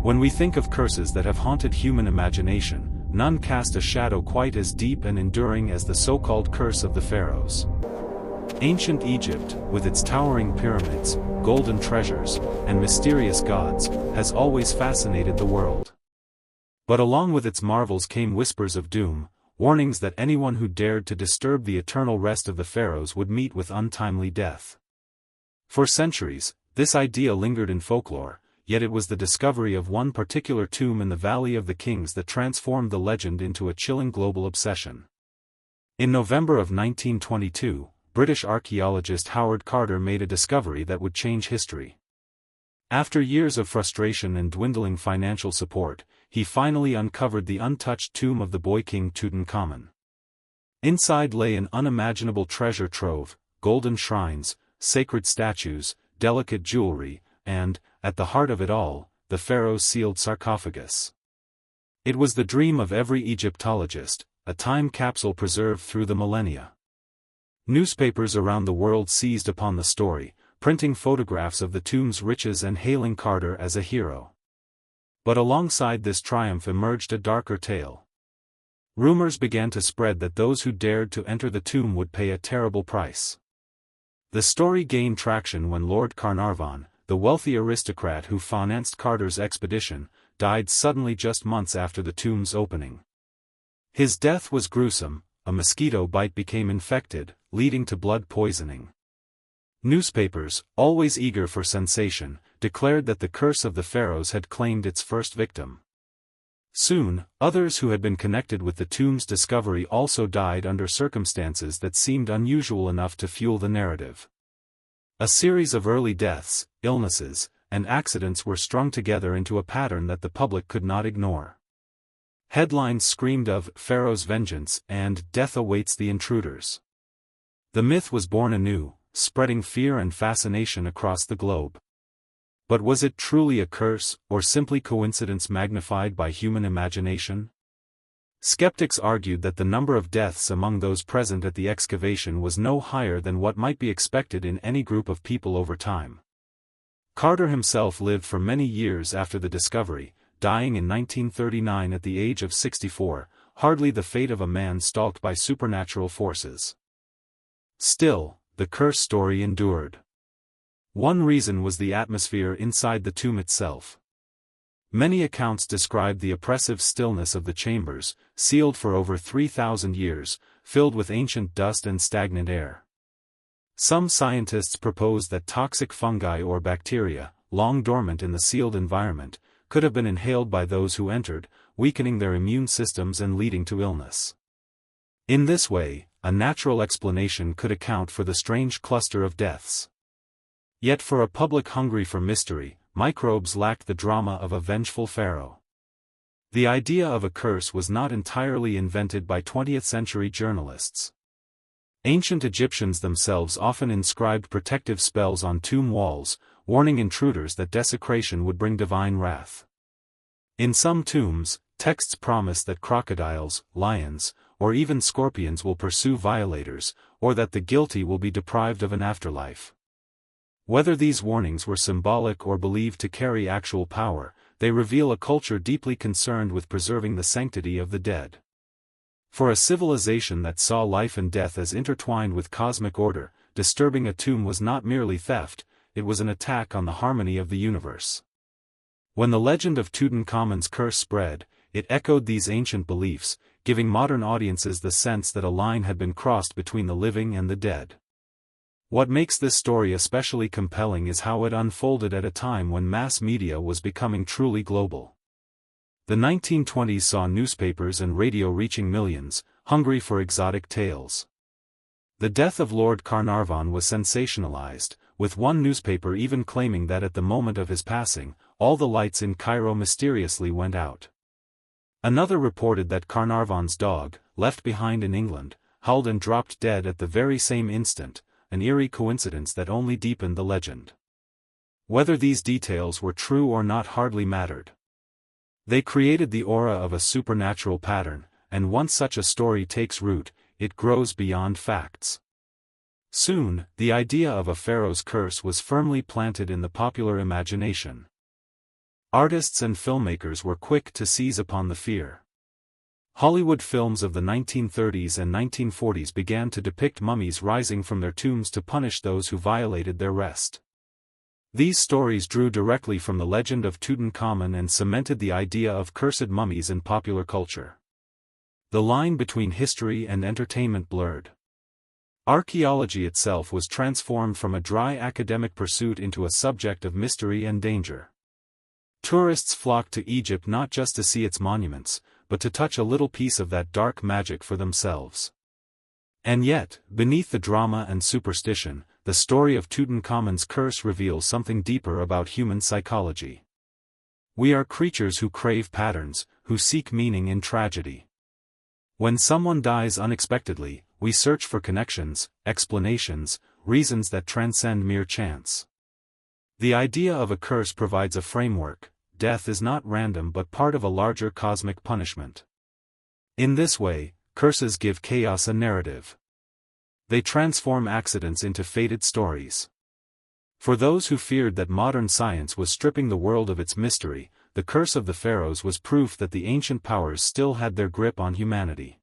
When we think of curses that have haunted human imagination, none cast a shadow quite as deep and enduring as the so-called Curse of the Pharaohs. Ancient Egypt, with its towering pyramids, golden treasures, and mysterious gods, has always fascinated the world. But along with its marvels came whispers of doom, warnings that anyone who dared to disturb the eternal rest of the pharaohs would meet with untimely death. For centuries, this idea lingered in folklore, yet it was the discovery of one particular tomb in the Valley of the Kings that transformed the legend into a chilling global obsession. In November of 1922, British archaeologist Howard Carter made a discovery that would change history. After years of frustration and dwindling financial support, he finally uncovered the untouched tomb of the boy king Tutankhamun. Inside lay an unimaginable treasure trove, golden shrines, sacred statues, delicate jewelry, and, at the heart of it all, the pharaoh's sealed sarcophagus. It was the dream of every Egyptologist, a time capsule preserved through the millennia. Newspapers around the world seized upon the story, printing photographs of the tomb's riches and hailing Carter as a hero. But alongside this triumph emerged a darker tale. Rumors began to spread that those who dared to enter the tomb would pay a terrible price. The story gained traction when Lord Carnarvon, the wealthy aristocrat who financed Carter's expedition, died suddenly just months after the tomb's opening. His death was gruesome. A mosquito bite became infected, leading to blood poisoning. Newspapers, always eager for sensation, declared that the curse of the pharaohs had claimed its first victim. Soon, others who had been connected with the tomb's discovery also died under circumstances that seemed unusual enough to fuel the narrative. A series of early deaths, illnesses, and accidents were strung together into a pattern that the public could not ignore. Headlines screamed of "Pharaoh's vengeance" and "Death awaits the intruders." The myth was born anew, spreading fear and fascination across the globe. But was it truly a curse, or simply coincidence magnified by human imagination? Skeptics argued that the number of deaths among those present at the excavation was no higher than what might be expected in any group of people over time. Carter himself lived for many years after the discovery, dying in 1939 at the age of 64, hardly the fate of a man stalked by supernatural forces. Still, the curse story endured. One reason was the atmosphere inside the tomb itself. Many accounts described the oppressive stillness of the chambers, sealed for over 3,000 years, filled with ancient dust and stagnant air. Some scientists proposed that toxic fungi or bacteria, long dormant in the sealed environment, could have been inhaled by those who entered, weakening their immune systems and leading to illness. In this way, a natural explanation could account for the strange cluster of deaths. Yet for a public hungry for mystery, microbes lacked the drama of a vengeful pharaoh. The idea of a curse was not entirely invented by 20th-century journalists. Ancient Egyptians themselves often inscribed protective spells on tomb walls, warning intruders that desecration would bring divine wrath. In some tombs, texts promise that crocodiles, lions, or even scorpions will pursue violators, or that the guilty will be deprived of an afterlife. Whether these warnings were symbolic or believed to carry actual power, they reveal a culture deeply concerned with preserving the sanctity of the dead. For a civilization that saw life and death as intertwined with cosmic order, disturbing a tomb was not merely theft, it was an attack on the harmony of the universe. When the legend of Tutankhamun's curse spread, it echoed these ancient beliefs, giving modern audiences the sense that a line had been crossed between the living and the dead. What makes this story especially compelling is how it unfolded at a time when mass media was becoming truly global. The 1920s saw newspapers and radio reaching millions, hungry for exotic tales. The death of Lord Carnarvon was sensationalized, with one newspaper even claiming that at the moment of his passing, all the lights in Cairo mysteriously went out. Another reported that Carnarvon's dog, left behind in England, howled and dropped dead at the very same instant, an eerie coincidence that only deepened the legend. Whether these details were true or not hardly mattered. They created the aura of a supernatural pattern, and once such a story takes root, it grows beyond facts. Soon, the idea of a pharaoh's curse was firmly planted in the popular imagination. Artists and filmmakers were quick to seize upon the fear. Hollywood films of the 1930s and 1940s began to depict mummies rising from their tombs to punish those who violated their rest. These stories drew directly from the legend of Tutankhamun and cemented the idea of cursed mummies in popular culture. The line between history and entertainment blurred. Archaeology itself was transformed from a dry academic pursuit into a subject of mystery and danger. Tourists flocked to Egypt not just to see its monuments, but to touch a little piece of that dark magic for themselves. And yet, beneath the drama and superstition, the story of Tutankhamun's curse reveals something deeper about human psychology. We are creatures who crave patterns, who seek meaning in tragedy. When someone dies unexpectedly, we search for connections, explanations, reasons that transcend mere chance. The idea of a curse provides a framework. Death is not random but part of a larger cosmic punishment. In this way, curses give chaos a narrative. They transform accidents into fated stories. For those who feared that modern science was stripping the world of its mystery, the curse of the pharaohs was proof that the ancient powers still had their grip on humanity.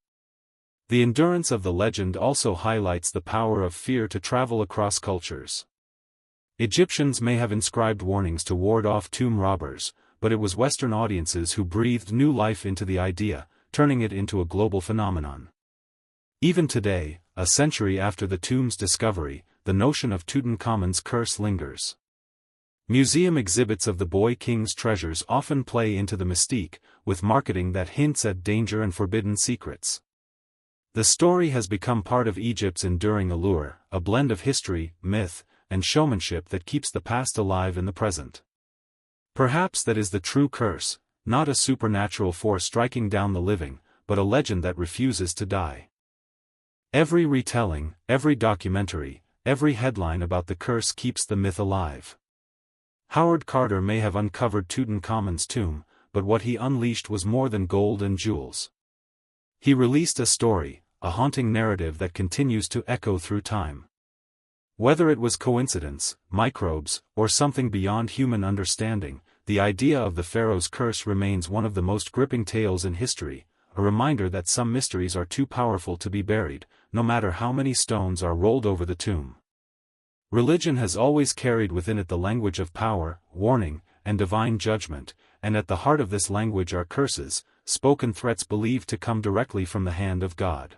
The endurance of the legend also highlights the power of fear to travel across cultures. Egyptians may have inscribed warnings to ward off tomb robbers, but it was Western audiences who breathed new life into the idea, turning it into a global phenomenon. Even today, a century after the tomb's discovery, the notion of Tutankhamun's curse lingers. Museum exhibits of the boy king's treasures often play into the mystique, with marketing that hints at danger and forbidden secrets. The story has become part of Egypt's enduring allure, a blend of history, myth, and showmanship that keeps the past alive in the present. Perhaps that is the true curse, not a supernatural force striking down the living, but a legend that refuses to die. Every retelling, every documentary, every headline about the curse keeps the myth alive. Howard Carter may have uncovered Tutankhamun's tomb, but what he unleashed was more than gold and jewels. He released a story, a haunting narrative that continues to echo through time. Whether it was coincidence, microbes, or something beyond human understanding, the idea of the pharaoh's curse remains one of the most gripping tales in history, a reminder that some mysteries are too powerful to be buried, no matter how many stones are rolled over the tomb. Religion has always carried within it the language of power, warning, and divine judgment, and at the heart of this language are curses, spoken threats believed to come directly from the hand of God.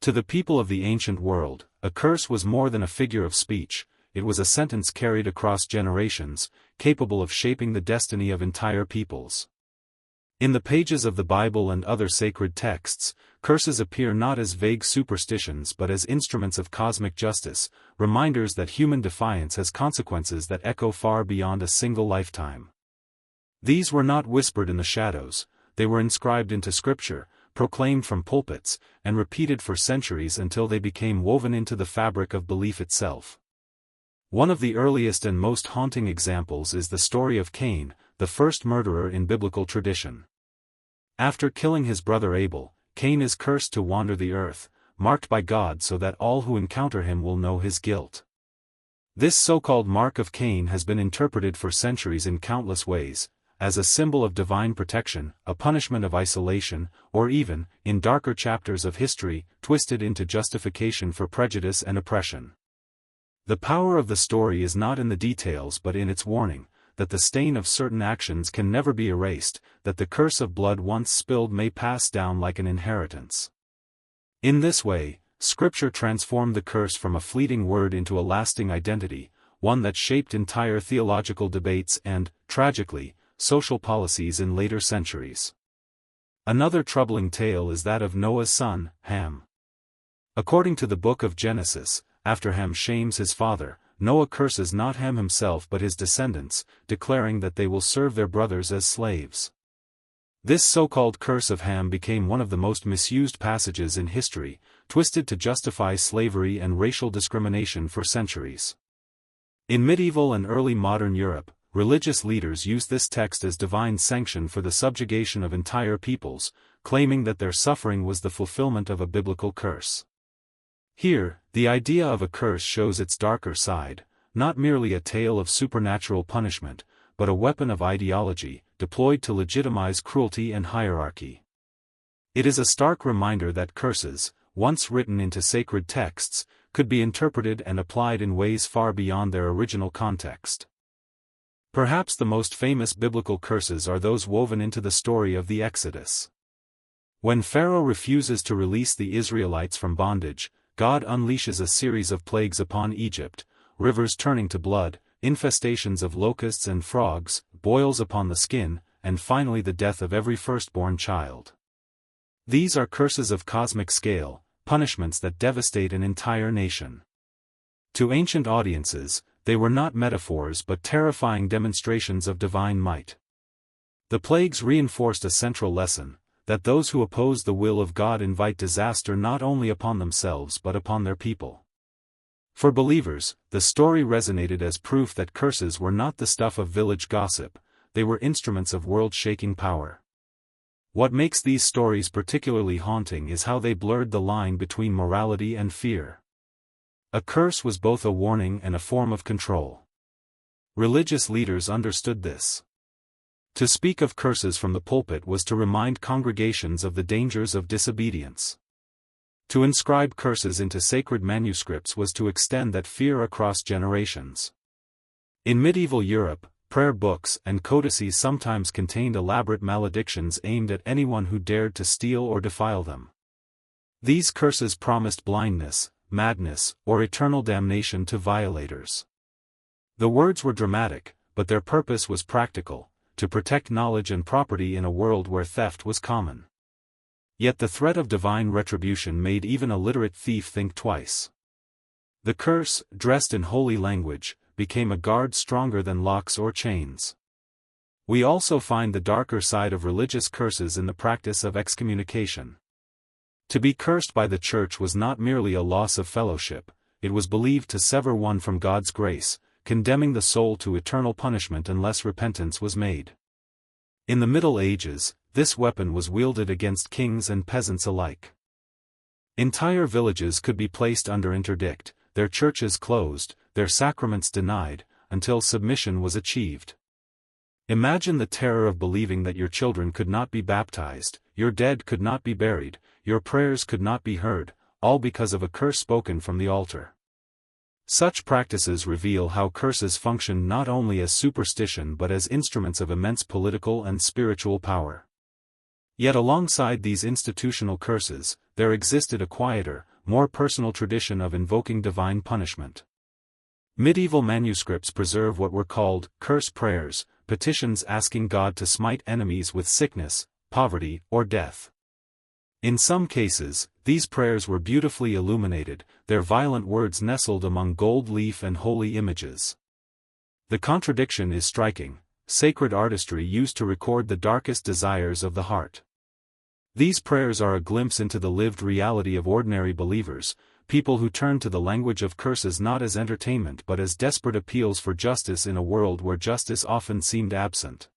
To the people of the ancient world, a curse was more than a figure of speech, it was a sentence carried across generations, capable of shaping the destiny of entire peoples. In the pages of the Bible and other sacred texts, curses appear not as vague superstitions but as instruments of cosmic justice, reminders that human defiance has consequences that echo far beyond a single lifetime. These were not whispered in the shadows, they were inscribed into scripture, proclaimed from pulpits, and repeated for centuries until they became woven into the fabric of belief itself. One of the earliest and most haunting examples is the story of Cain, the first murderer in biblical tradition. After killing his brother Abel, Cain is cursed to wander the earth, marked by God so that all who encounter him will know his guilt. This so-called mark of Cain has been interpreted for centuries in countless ways, as a symbol of divine protection, a punishment of isolation, or even, in darker chapters of history, twisted into justification for prejudice and oppression. The power of the story is not in the details but in its warning, that the stain of certain actions can never be erased, that the curse of blood once spilled may pass down like an inheritance. In this way, Scripture transformed the curse from a fleeting word into a lasting identity, one that shaped entire theological debates and, tragically, social policies in later centuries. Another troubling tale is that of Noah's son, Ham. According to the book of Genesis, after Ham shames his father, Noah curses not Ham himself but his descendants, declaring that they will serve their brothers as slaves. This so-called curse of Ham became one of the most misused passages in history, twisted to justify slavery and racial discrimination for centuries. In medieval and early modern Europe, religious leaders used this text as divine sanction for the subjugation of entire peoples, claiming that their suffering was the fulfillment of a biblical curse. Here, the idea of a curse shows its darker side, not merely a tale of supernatural punishment, but a weapon of ideology, deployed to legitimize cruelty and hierarchy. It is a stark reminder that curses, once written into sacred texts, could be interpreted and applied in ways far beyond their original context. Perhaps the most famous biblical curses are those woven into the story of the Exodus. When Pharaoh refuses to release the Israelites from bondage, God unleashes a series of plagues upon Egypt, rivers turning to blood, infestations of locusts and frogs, boils upon the skin, and finally the death of every firstborn child. These are curses of cosmic scale, punishments that devastate an entire nation. To ancient audiences, they were not metaphors but terrifying demonstrations of divine might. The plagues reinforced a central lesson, that those who oppose the will of God invite disaster not only upon themselves but upon their people. For believers, the story resonated as proof that curses were not the stuff of village gossip, they were instruments of world-shaking power. What makes these stories particularly haunting is how they blurred the line between morality and fear. A curse was both a warning and a form of control. Religious leaders understood this. To speak of curses from the pulpit was to remind congregations of the dangers of disobedience. To inscribe curses into sacred manuscripts was to extend that fear across generations. In medieval Europe, prayer books and codices sometimes contained elaborate maledictions aimed at anyone who dared to steal or defile them. These curses promised blindness, madness, or eternal damnation to violators. The words were dramatic, but their purpose was practical, to protect knowledge and property in a world where theft was common. Yet the threat of divine retribution made even a literate thief think twice. The curse, dressed in holy language, became a guard stronger than locks or chains. We also find the darker side of religious curses in the practice of excommunication. To be cursed by the Church was not merely a loss of fellowship, it was believed to sever one from God's grace, condemning the soul to eternal punishment unless repentance was made. In the Middle Ages, this weapon was wielded against kings and peasants alike. Entire villages could be placed under interdict, their churches closed, their sacraments denied, until submission was achieved. Imagine the terror of believing that your children could not be baptized, your dead could not be buried, your prayers could not be heard, all because of a curse spoken from the altar. Such practices reveal how curses function not only as superstition but as instruments of immense political and spiritual power. Yet alongside these institutional curses, there existed a quieter, more personal tradition of invoking divine punishment. Medieval manuscripts preserve what were called curse prayers, petitions asking God to smite enemies with sickness, poverty, or death. In some cases, these prayers were beautifully illuminated, their violent words nestled among gold leaf and holy images. The contradiction is striking: sacred artistry used to record the darkest desires of the heart. These prayers are a glimpse into the lived reality of ordinary believers, people who turn to the language of curses not as entertainment but as desperate appeals for justice in a world where justice often seemed absent.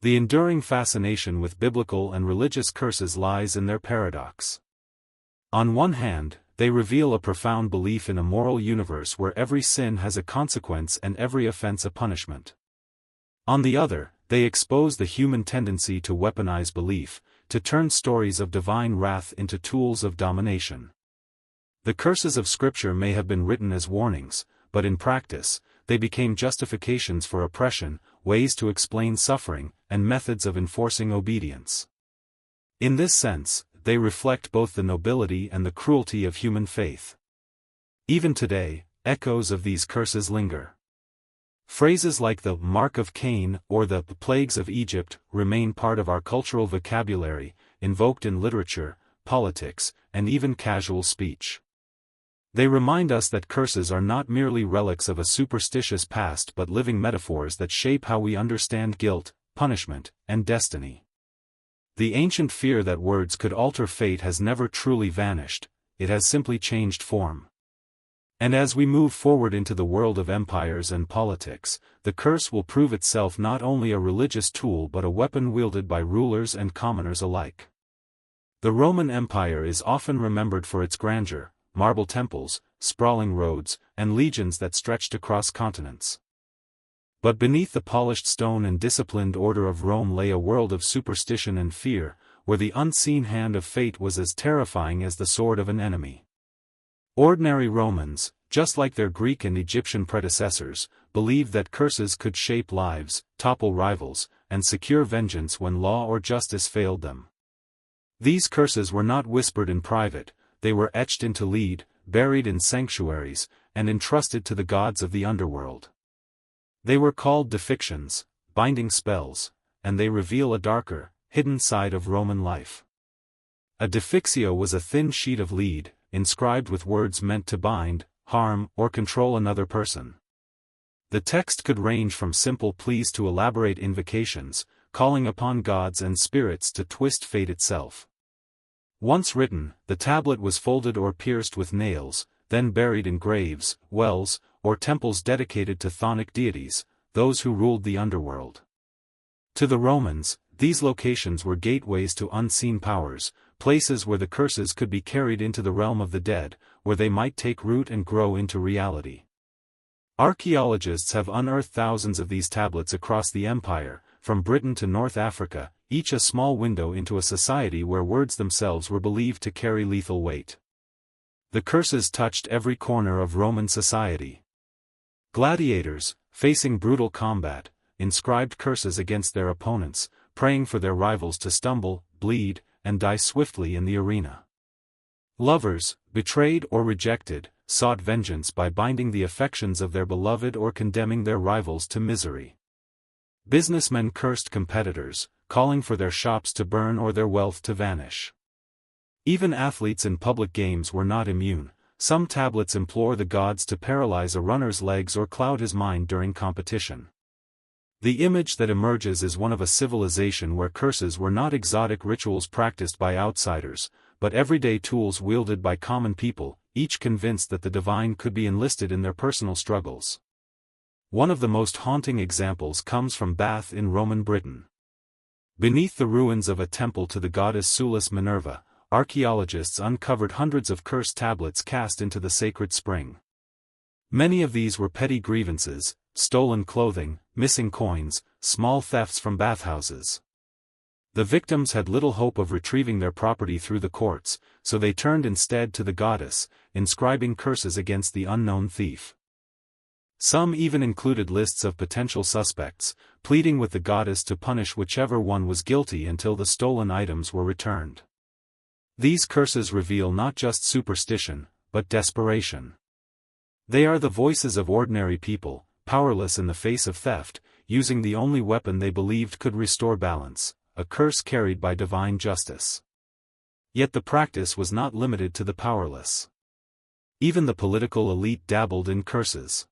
The enduring fascination with biblical and religious curses lies in their paradox. On one hand, they reveal a profound belief in a moral universe where every sin has a consequence and every offense a punishment. On the other, they expose the human tendency to weaponize belief, to turn stories of divine wrath into tools of domination. The curses of Scripture may have been written as warnings, but in practice, they became justifications for oppression, ways to explain suffering, and methods of enforcing obedience. In this sense, they reflect both the nobility and the cruelty of human faith. Even today, echoes of these curses linger. Phrases like the mark of Cain or the plagues of Egypt remain part of our cultural vocabulary, invoked in literature, politics, and even casual speech. They remind us that curses are not merely relics of a superstitious past but living metaphors that shape how we understand guilt, punishment, and destiny. The ancient fear that words could alter fate has never truly vanished, it has simply changed form. And as we move forward into the world of empires and politics, the curse will prove itself not only a religious tool but a weapon wielded by rulers and commoners alike. The Roman Empire is often remembered for its grandeur, marble temples, sprawling roads, and legions that stretched across continents. But beneath the polished stone and disciplined order of Rome lay a world of superstition and fear, where the unseen hand of fate was as terrifying as the sword of an enemy. Ordinary Romans, just like their Greek and Egyptian predecessors, believed that curses could shape lives, topple rivals, and secure vengeance when law or justice failed them. These curses were not whispered in private, they were etched into lead, buried in sanctuaries, and entrusted to the gods of the underworld. They were called defictions, binding spells, and they reveal a darker, hidden side of Roman life. A defixio was a thin sheet of lead, inscribed with words meant to bind, harm, or control another person. The text could range from simple pleas to elaborate invocations, calling upon gods and spirits to twist fate itself. Once written, the tablet was folded or pierced with nails, then buried in graves, wells, or temples dedicated to chthonic deities, those who ruled the underworld. To the Romans, these locations were gateways to unseen powers, places where the curses could be carried into the realm of the dead, where they might take root and grow into reality. Archaeologists have unearthed thousands of these tablets across the empire, from Britain to North Africa, each a small window into a society where words themselves were believed to carry lethal weight. The curses touched every corner of Roman society. Gladiators, facing brutal combat, inscribed curses against their opponents, praying for their rivals to stumble, bleed, and die swiftly in the arena. Lovers, betrayed or rejected, sought vengeance by binding the affections of their beloved or condemning their rivals to misery. Businessmen cursed competitors, calling for their shops to burn or their wealth to vanish. Even athletes in public games were not immune. Some tablets implore the gods to paralyze a runner's legs or cloud his mind during competition. The image that emerges is one of a civilization where curses were not exotic rituals practiced by outsiders, but everyday tools wielded by common people, each convinced that the divine could be enlisted in their personal struggles. One of the most haunting examples comes from Bath in Roman Britain. Beneath the ruins of a temple to the goddess Sulis Minerva, archaeologists uncovered hundreds of cursed tablets cast into the sacred spring. Many of these were petty grievances, stolen clothing, missing coins, small thefts from bathhouses. The victims had little hope of retrieving their property through the courts, so they turned instead to the goddess, inscribing curses against the unknown thief. Some even included lists of potential suspects, pleading with the goddess to punish whichever one was guilty until the stolen items were returned. These curses reveal not just superstition, but desperation. They are the voices of ordinary people, powerless in the face of theft, using the only weapon they believed could restore balance, a curse carried by divine justice. Yet the practice was not limited to the powerless. Even the political elite dabbled in curses.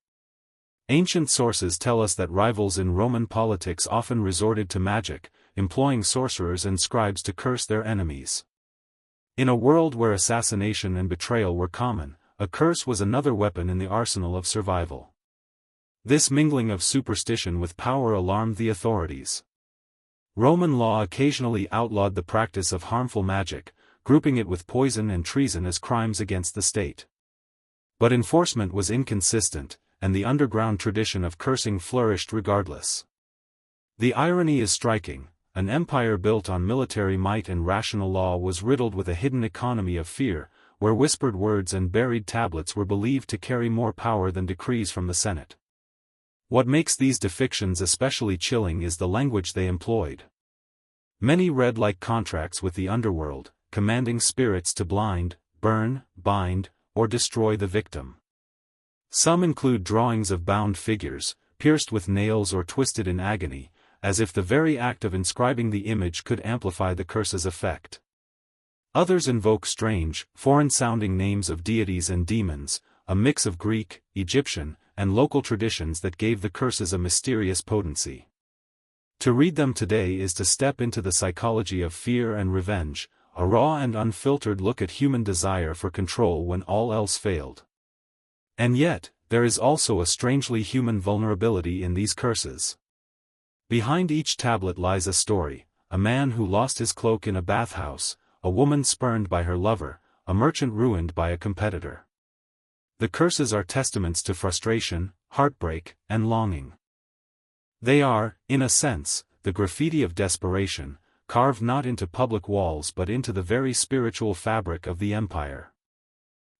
Ancient sources tell us that rivals in Roman politics often resorted to magic, employing sorcerers and scribes to curse their enemies. In a world where assassination and betrayal were common, a curse was another weapon in the arsenal of survival. This mingling of superstition with power alarmed the authorities. Roman law occasionally outlawed the practice of harmful magic, grouping it with poison and treason as crimes against the state. But enforcement was inconsistent, and the underground tradition of cursing flourished regardless. The irony is striking. An empire built on military might and rational law was riddled with a hidden economy of fear, where whispered words and buried tablets were believed to carry more power than decrees from the Senate. What makes these defictions especially chilling is the language they employed. Many read like contracts with the underworld, commanding spirits to blind, burn, bind, or destroy the victim. Some include drawings of bound figures, pierced with nails or twisted in agony, as if the very act of inscribing the image could amplify the curse's effect. Others invoke strange, foreign-sounding names of deities and demons, a mix of Greek, Egyptian, and local traditions that gave the curses a mysterious potency. To read them today is to step into the psychology of fear and revenge, a raw and unfiltered look at human desire for control when all else failed. And yet, there is also a strangely human vulnerability in these curses. Behind each tablet lies a story: a man who lost his cloak in a bathhouse, a woman spurned by her lover, a merchant ruined by a competitor. The curses are testaments to frustration, heartbreak, and longing. They are, in a sense, the graffiti of desperation, carved not into public walls but into the very spiritual fabric of the empire.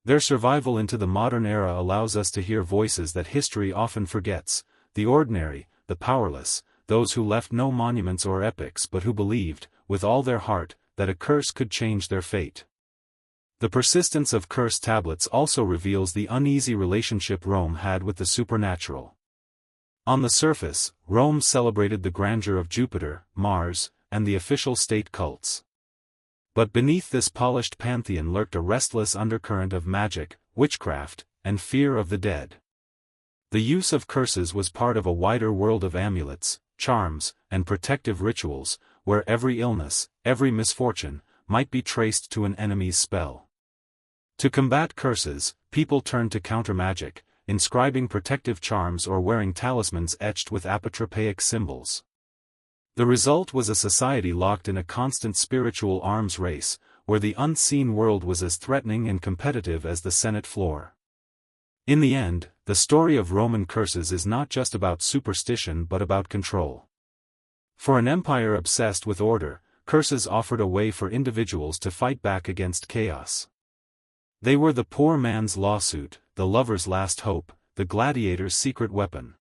Their survival into the modern era allows us to hear voices that history often forgets, the ordinary, the powerless, those who left no monuments or epics but who believed, with all their heart, that a curse could change their fate. The persistence of curse tablets also reveals the uneasy relationship Rome had with the supernatural. On the surface, Rome celebrated the grandeur of Jupiter, Mars, and the official state cults. But beneath this polished pantheon lurked a restless undercurrent of magic, witchcraft, and fear of the dead. The use of curses was part of a wider world of amulets, charms, and protective rituals, where every illness, every misfortune, might be traced to an enemy's spell. To combat curses, people turned to counter-magic, inscribing protective charms or wearing talismans etched with apotropaic symbols. The result was a society locked in a constant spiritual arms race, where the unseen world was as threatening and competitive as the Senate floor. In the end, the story of Roman curses is not just about superstition but about control. For an empire obsessed with order, curses offered a way for individuals to fight back against chaos. They were the poor man's lawsuit, the lover's last hope, the gladiator's secret weapon.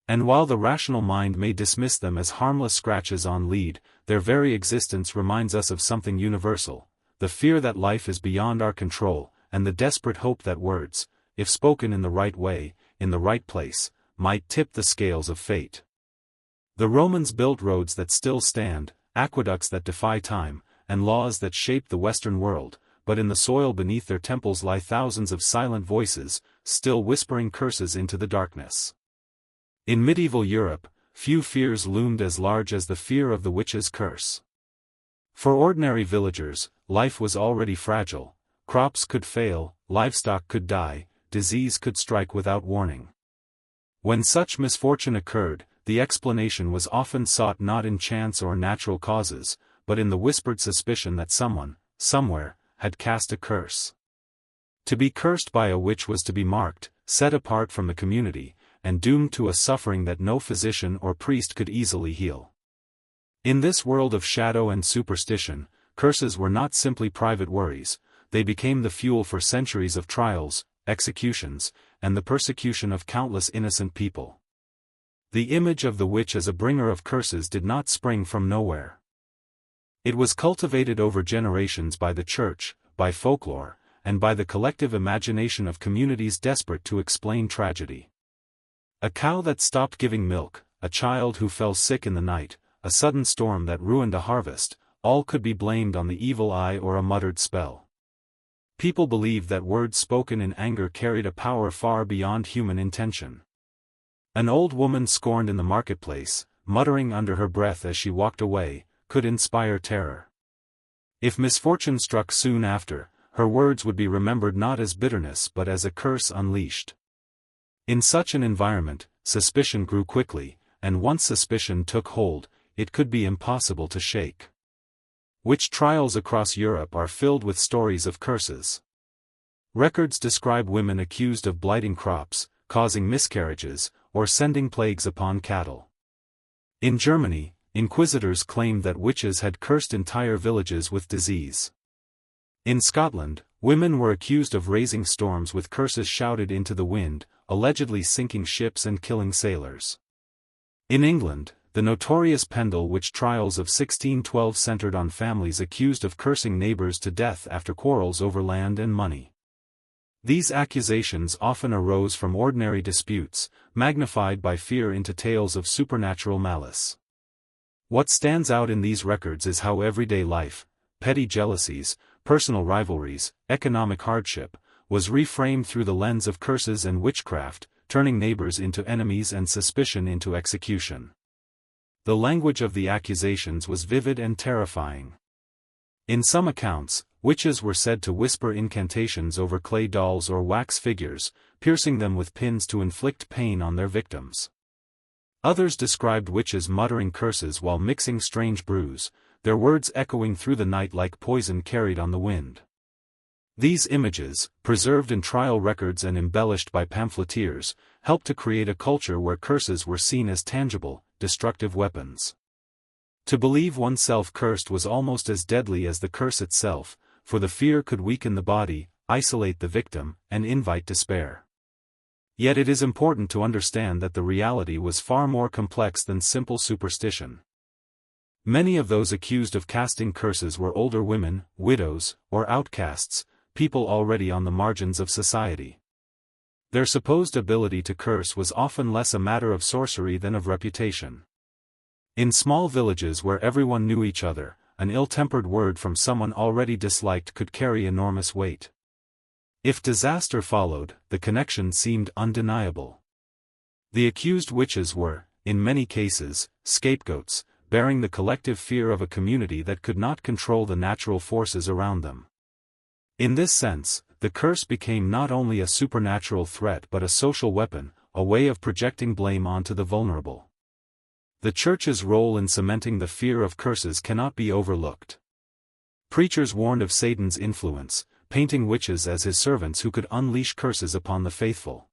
And while the rational mind may dismiss them as harmless scratches on lead, their very existence reminds us of something universal, the fear that life is beyond our control, and the desperate hope that words, if spoken in the right way, in the right place, might tip the scales of fate. The Romans built roads that still stand, aqueducts that defy time, and laws that shape the Western world, but in the soil beneath their temples lie thousands of silent voices, still whispering curses into the darkness. In medieval Europe, few fears loomed as large as the fear of the witch's curse. For ordinary villagers, life was already fragile, crops could fail, livestock could die, disease could strike without warning. When such misfortune occurred, the explanation was often sought not in chance or natural causes, but in the whispered suspicion that someone, somewhere, had cast a curse. To be cursed by a witch was to be marked, set apart from the community, and doomed to a suffering that no physician or priest could easily heal. In this world of shadow and superstition, curses were not simply private worries, they became the fuel for centuries of trials, executions, and the persecution of countless innocent people. The image of the witch as a bringer of curses did not spring from nowhere. It was cultivated over generations by the church, by folklore, and by the collective imagination of communities desperate to explain tragedy. A cow that stopped giving milk, a child who fell sick in the night, a sudden storm that ruined a harvest, all could be blamed on the evil eye or a muttered spell. People believed that words spoken in anger carried a power far beyond human intention. An old woman scorned in the marketplace, muttering under her breath as she walked away, could inspire terror. If misfortune struck soon after, her words would be remembered not as bitterness but as a curse unleashed. In such an environment, suspicion grew quickly, and once suspicion took hold, it could be impossible to shake. Witch trials across Europe are filled with stories of curses. Records describe women accused of blighting crops, causing miscarriages, or sending plagues upon cattle. In Germany, inquisitors claimed that witches had cursed entire villages with disease. In Scotland, women were accused of raising storms with curses shouted into the wind, allegedly sinking ships and killing sailors. In England, the notorious Pendle witch trials of 1612 centered on families accused of cursing neighbors to death after quarrels over land and money. These accusations often arose from ordinary disputes, magnified by fear into tales of supernatural malice. What stands out in these records is how everyday life, petty jealousies, personal rivalries, economic hardship, was reframed through the lens of curses and witchcraft, turning neighbors into enemies and suspicion into execution. The language of the accusations was vivid and terrifying. In some accounts, witches were said to whisper incantations over clay dolls or wax figures, piercing them with pins to inflict pain on their victims. Others described witches muttering curses while mixing strange brews, their words echoing through the night like poison carried on the wind. These images, preserved in trial records and embellished by pamphleteers, helped to create a culture where curses were seen as tangible, destructive weapons. To believe oneself cursed was almost as deadly as the curse itself, for the fear could weaken the body, isolate the victim, and invite despair. Yet it is important to understand that the reality was far more complex than simple superstition. Many of those accused of casting curses were older women, widows, or outcasts, people already on the margins of society. Their supposed ability to curse was often less a matter of sorcery than of reputation. In small villages where everyone knew each other, an ill-tempered word from someone already disliked could carry enormous weight. If disaster followed, the connection seemed undeniable. The accused witches were, in many cases, scapegoats, bearing the collective fear of a community that could not control the natural forces around them. In this sense, the curse became not only a supernatural threat but a social weapon, a way of projecting blame onto the vulnerable. The Church's role in cementing the fear of curses cannot be overlooked. Preachers warned of Satan's influence, painting witches as his servants who could unleash curses upon the faithful.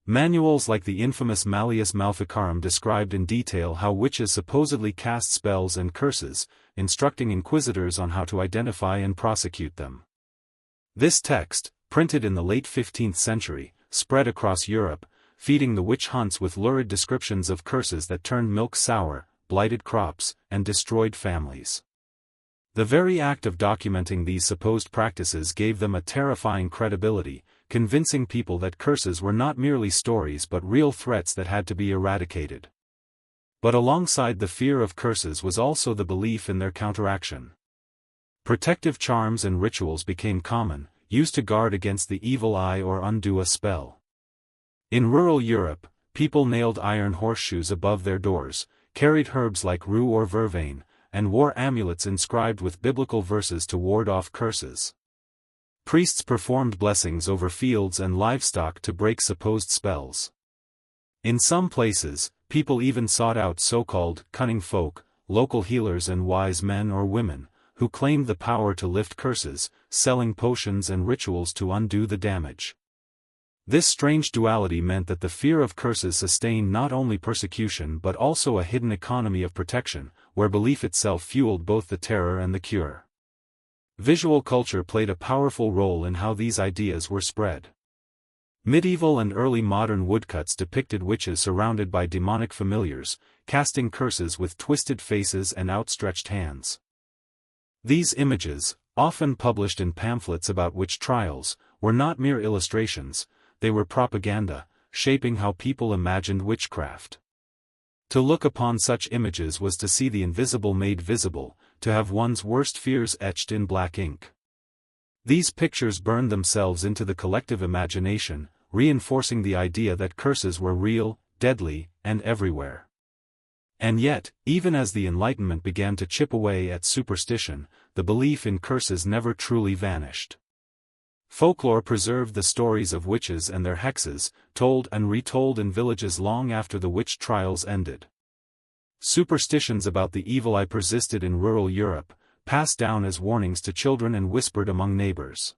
Manuals like the infamous Malleus Maleficarum described in detail how witches supposedly cast spells and curses, instructing inquisitors on how to identify and prosecute them. This text, printed in the late 15th century, spread across Europe, feeding the witch hunts with lurid descriptions of curses that turned milk sour, blighted crops, and destroyed families. The very act of documenting these supposed practices gave them a terrifying credibility, convincing people that curses were not merely stories but real threats that had to be eradicated. But alongside the fear of curses was also the belief in their counteraction. Protective charms and rituals became common, used to guard against the evil eye or undo a spell. In rural Europe, people nailed iron horseshoes above their doors, carried herbs like rue or vervain, and wore amulets inscribed with biblical verses to ward off curses. Priests performed blessings over fields and livestock to break supposed spells. In some places, people even sought out so-called cunning folk, local healers and wise men or women, who claimed the power to lift curses, selling potions and rituals to undo the damage. This strange duality meant that the fear of curses sustained not only persecution but also a hidden economy of protection, where belief itself fueled both the terror and the cure. Visual culture played a powerful role in how these ideas were spread. Medieval and early modern woodcuts depicted witches surrounded by demonic familiars, casting curses with twisted faces and outstretched hands. These images, often published in pamphlets about witch trials, were not mere illustrations, they were propaganda, shaping how people imagined witchcraft. To look upon such images was to see the invisible made visible, to have one's worst fears etched in black ink. These pictures burned themselves into the collective imagination, reinforcing the idea that curses were real, deadly, and everywhere. And yet, even as the Enlightenment began to chip away at superstition, the belief in curses never truly vanished. Folklore preserved the stories of witches and their hexes, told and retold in villages long after the witch trials ended. Superstitions about the evil eye persisted in rural Europe, passed down as warnings to children and whispered among neighbors.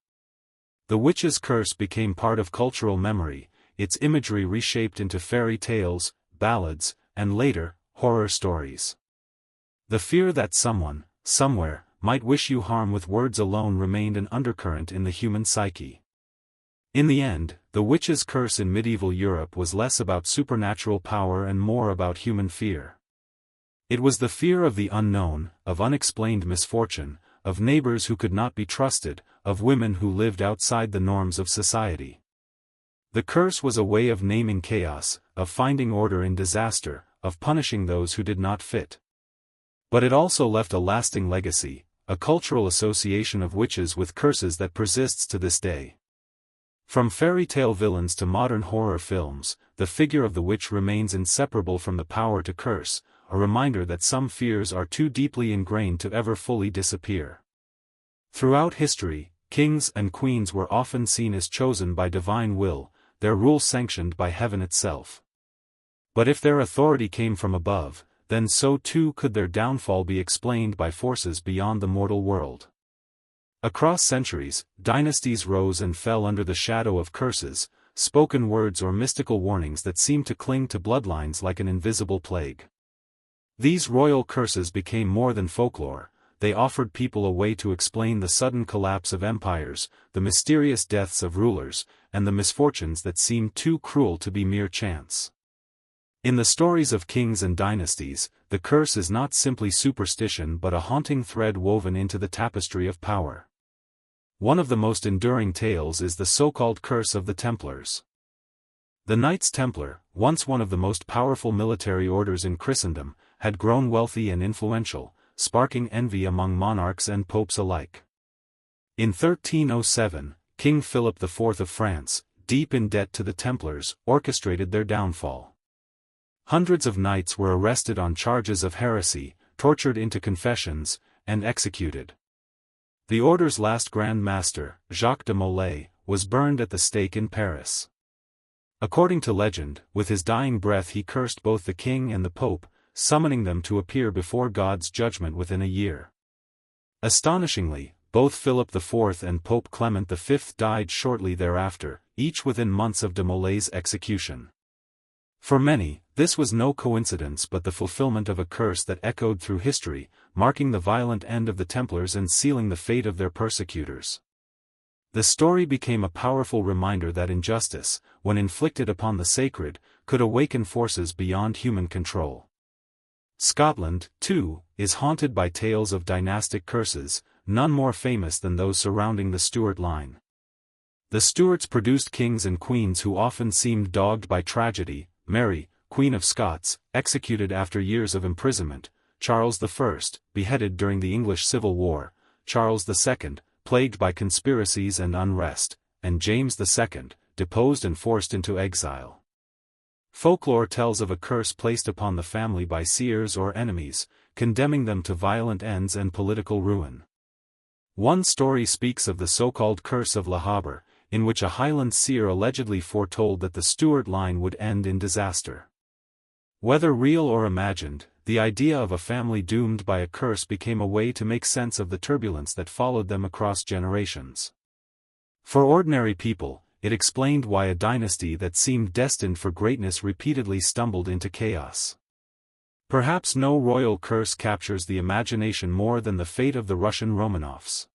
The witch's curse became part of cultural memory, its imagery reshaped into fairy tales, ballads, and later, horror stories. The fear that someone, somewhere, might wish you harm with words alone remained an undercurrent in the human psyche. In the end, the witch's curse in medieval Europe was less about supernatural power and more about human fear. It was the fear of the unknown, of unexplained misfortune, of neighbors who could not be trusted, of women who lived outside the norms of society. The curse was a way of naming chaos, of finding order in disaster, of punishing those who did not fit. But it also left a lasting legacy, a cultural association of witches with curses that persists to this day. From fairy tale villains to modern horror films, the figure of the witch remains inseparable from the power to curse, a reminder that some fears are too deeply ingrained to ever fully disappear. Throughout history, kings and queens were often seen as chosen by divine will, their rule sanctioned by heaven itself. But if their authority came from above, then so too could their downfall be explained by forces beyond the mortal world. Across centuries, dynasties rose and fell under the shadow of curses, spoken words or mystical warnings that seemed to cling to bloodlines like an invisible plague. These royal curses became more than folklore. They offered people a way to explain the sudden collapse of empires, the mysterious deaths of rulers, and the misfortunes that seemed too cruel to be mere chance. In the stories of kings and dynasties, the curse is not simply superstition but a haunting thread woven into the tapestry of power. One of the most enduring tales is the so-called Curse of the Templars. The Knights Templar, once one of the most powerful military orders in Christendom, had grown wealthy and influential, sparking envy among monarchs and popes alike. In 1307, King Philip IV of France, deep in debt to the Templars, orchestrated their downfall. Hundreds of knights were arrested on charges of heresy, tortured into confessions, and executed. The order's last Grand Master, Jacques de Molay, was burned at the stake in Paris. According to legend, with his dying breath he cursed both the king and the pope, summoning them to appear before God's judgment within a year. Astonishingly, both Philip IV and Pope Clement V died shortly thereafter, each within months of de Molay's execution. For many, this was no coincidence but the fulfillment of a curse that echoed through history, marking the violent end of the Templars and sealing the fate of their persecutors. The story became a powerful reminder that injustice, when inflicted upon the sacred, could awaken forces beyond human control. Scotland, too, is haunted by tales of dynastic curses, none more famous than those surrounding the Stuart line. The Stuarts produced kings and queens who often seemed dogged by tragedy: Mary, Queen of Scots, executed after years of imprisonment; Charles I, beheaded during the English Civil War; Charles II, plagued by conspiracies and unrest; and James II, deposed and forced into exile. Folklore tells of a curse placed upon the family by seers or enemies, condemning them to violent ends and political ruin. One story speaks of the so-called Curse of Le Haber, in which a Highland seer allegedly foretold that the Stuart line would end in disaster. Whether real or imagined, the idea of a family doomed by a curse became a way to make sense of the turbulence that followed them across generations. For ordinary people, it explained why a dynasty that seemed destined for greatness repeatedly stumbled into chaos. Perhaps no royal curse captures the imagination more than the fate of the Russian Romanovs.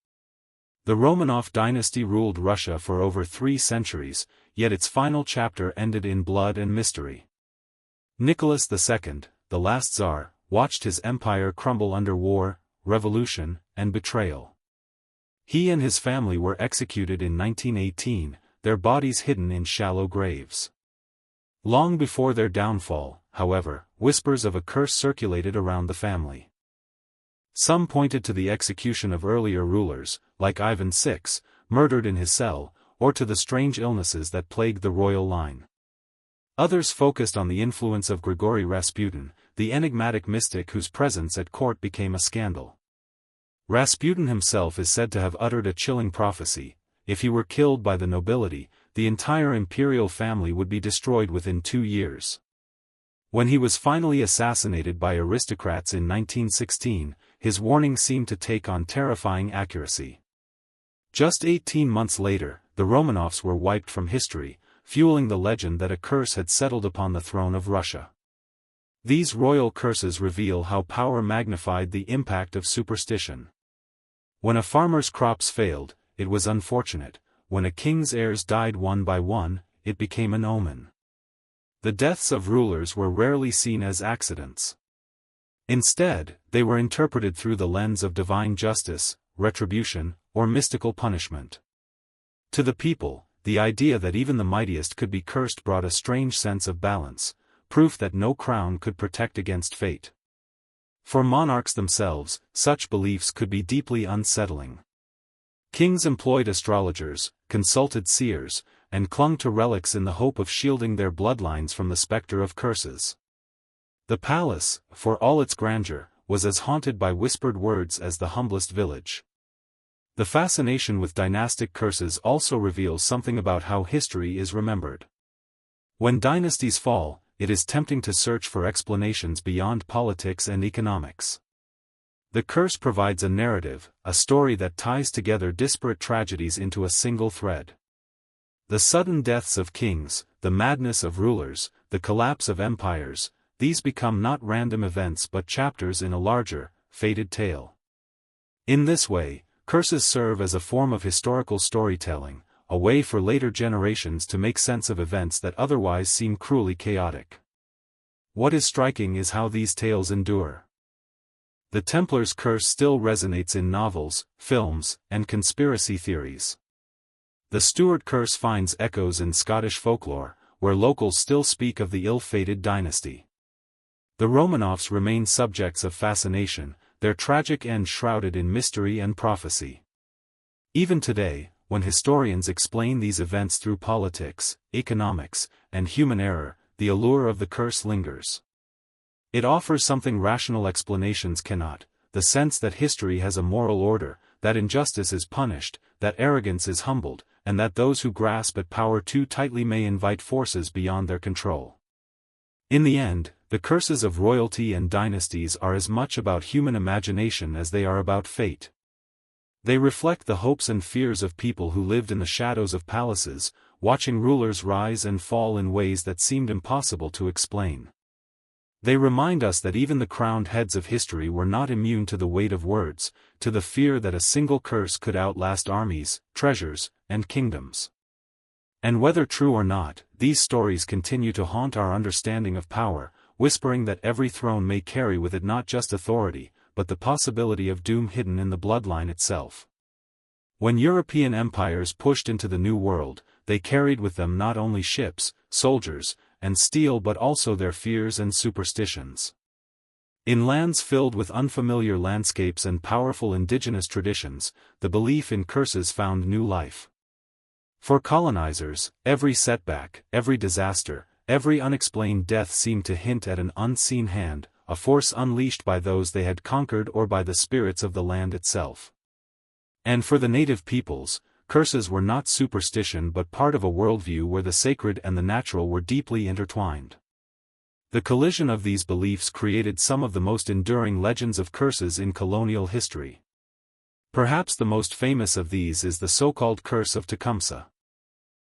The Romanov dynasty ruled Russia for over 3 centuries, yet its final chapter ended in blood and mystery. Nicholas II, the last Tsar, watched his empire crumble under war, revolution, and betrayal. He and his family were executed in 1918, their bodies hidden in shallow graves. Long before their downfall, however, whispers of a curse circulated around the family. Some pointed to the execution of earlier rulers, like Ivan VI, murdered in his cell, or to the strange illnesses that plagued the royal line. Others focused on the influence of Grigory Rasputin, the enigmatic mystic whose presence at court became a scandal. Rasputin himself is said to have uttered a chilling prophecy: if he were killed by the nobility, the entire imperial family would be destroyed within 2 years. When he was finally assassinated by aristocrats in 1916, his warning seemed to take on terrifying accuracy. Just 18 months later, the Romanovs were wiped from history, fueling the legend that a curse had settled upon the throne of Russia. These royal curses reveal how power magnified the impact of superstition. When a farmer's crops failed, it was unfortunate; when a king's heirs died one by one, it became an omen. The deaths of rulers were rarely seen as accidents. Instead, they were interpreted through the lens of divine justice, retribution, or mystical punishment. To the people, the idea that even the mightiest could be cursed brought a strange sense of balance, proof that no crown could protect against fate. For monarchs themselves, such beliefs could be deeply unsettling. Kings employed astrologers, consulted seers, and clung to relics in the hope of shielding their bloodlines from the specter of curses. The palace, for all its grandeur, was as haunted by whispered words as the humblest village. The fascination with dynastic curses also reveals something about how history is remembered. When dynasties fall, it is tempting to search for explanations beyond politics and economics. The curse provides a narrative, a story that ties together disparate tragedies into a single thread. The sudden deaths of kings, the madness of rulers, the collapse of empires, these become not random events but chapters in a larger, fated tale. In this way, curses serve as a form of historical storytelling, a way for later generations to make sense of events that otherwise seem cruelly chaotic. What is striking is how these tales endure. The Templars' curse still resonates in novels, films, and conspiracy theories. The Stuart curse finds echoes in Scottish folklore, where locals still speak of the ill-fated dynasty. The Romanovs remain subjects of fascination, their tragic end shrouded in mystery and prophecy. Even today, when historians explain these events through politics, economics, and human error, the allure of the curse lingers. It offers something rational explanations cannot, the sense that history has a moral order, that injustice is punished, that arrogance is humbled, and that those who grasp at power too tightly may invite forces beyond their control. In the end, the curses of royalty and dynasties are as much about human imagination as they are about fate. They reflect the hopes and fears of people who lived in the shadows of palaces, watching rulers rise and fall in ways that seemed impossible to explain. They remind us that even the crowned heads of history were not immune to the weight of words, to the fear that a single curse could outlast armies, treasures, and kingdoms. And whether true or not, these stories continue to haunt our understanding of power, whispering that every throne may carry with it not just authority, but the possibility of doom hidden in the bloodline itself. When European empires pushed into the New World, they carried with them not only ships, soldiers, and steel but also their fears and superstitions. In lands filled with unfamiliar landscapes and powerful indigenous traditions, the belief in curses found new life. For colonizers, every setback, every disaster, every unexplained death seemed to hint at an unseen hand, a force unleashed by those they had conquered or by the spirits of the land itself. And for the native peoples, curses were not superstition but part of a worldview where the sacred and the natural were deeply intertwined. The collision of these beliefs created some of the most enduring legends of curses in colonial history. Perhaps the most famous of these is the so-called Curse of Tecumseh.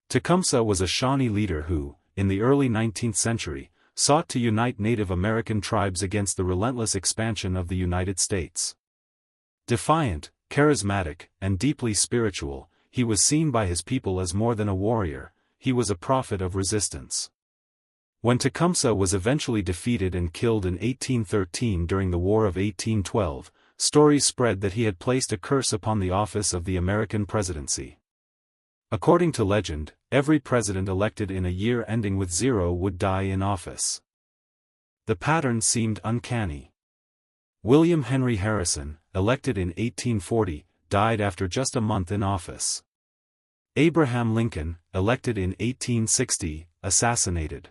Tecumseh was a Shawnee leader who, in the early 19th century, sought to unite Native American tribes against the relentless expansion of the United States. Defiant, charismatic, and deeply spiritual, he was seen by his people as more than a warrior, he was a prophet of resistance. When Tecumseh was eventually defeated and killed in 1813 during the War of 1812, stories spread that he had placed a curse upon the office of the American presidency. According to legend, every president elected in a year ending with 0 would die in office. The pattern seemed uncanny. William Henry Harrison, elected in 1840, died after just a month in office. Abraham Lincoln, elected in 1860, assassinated.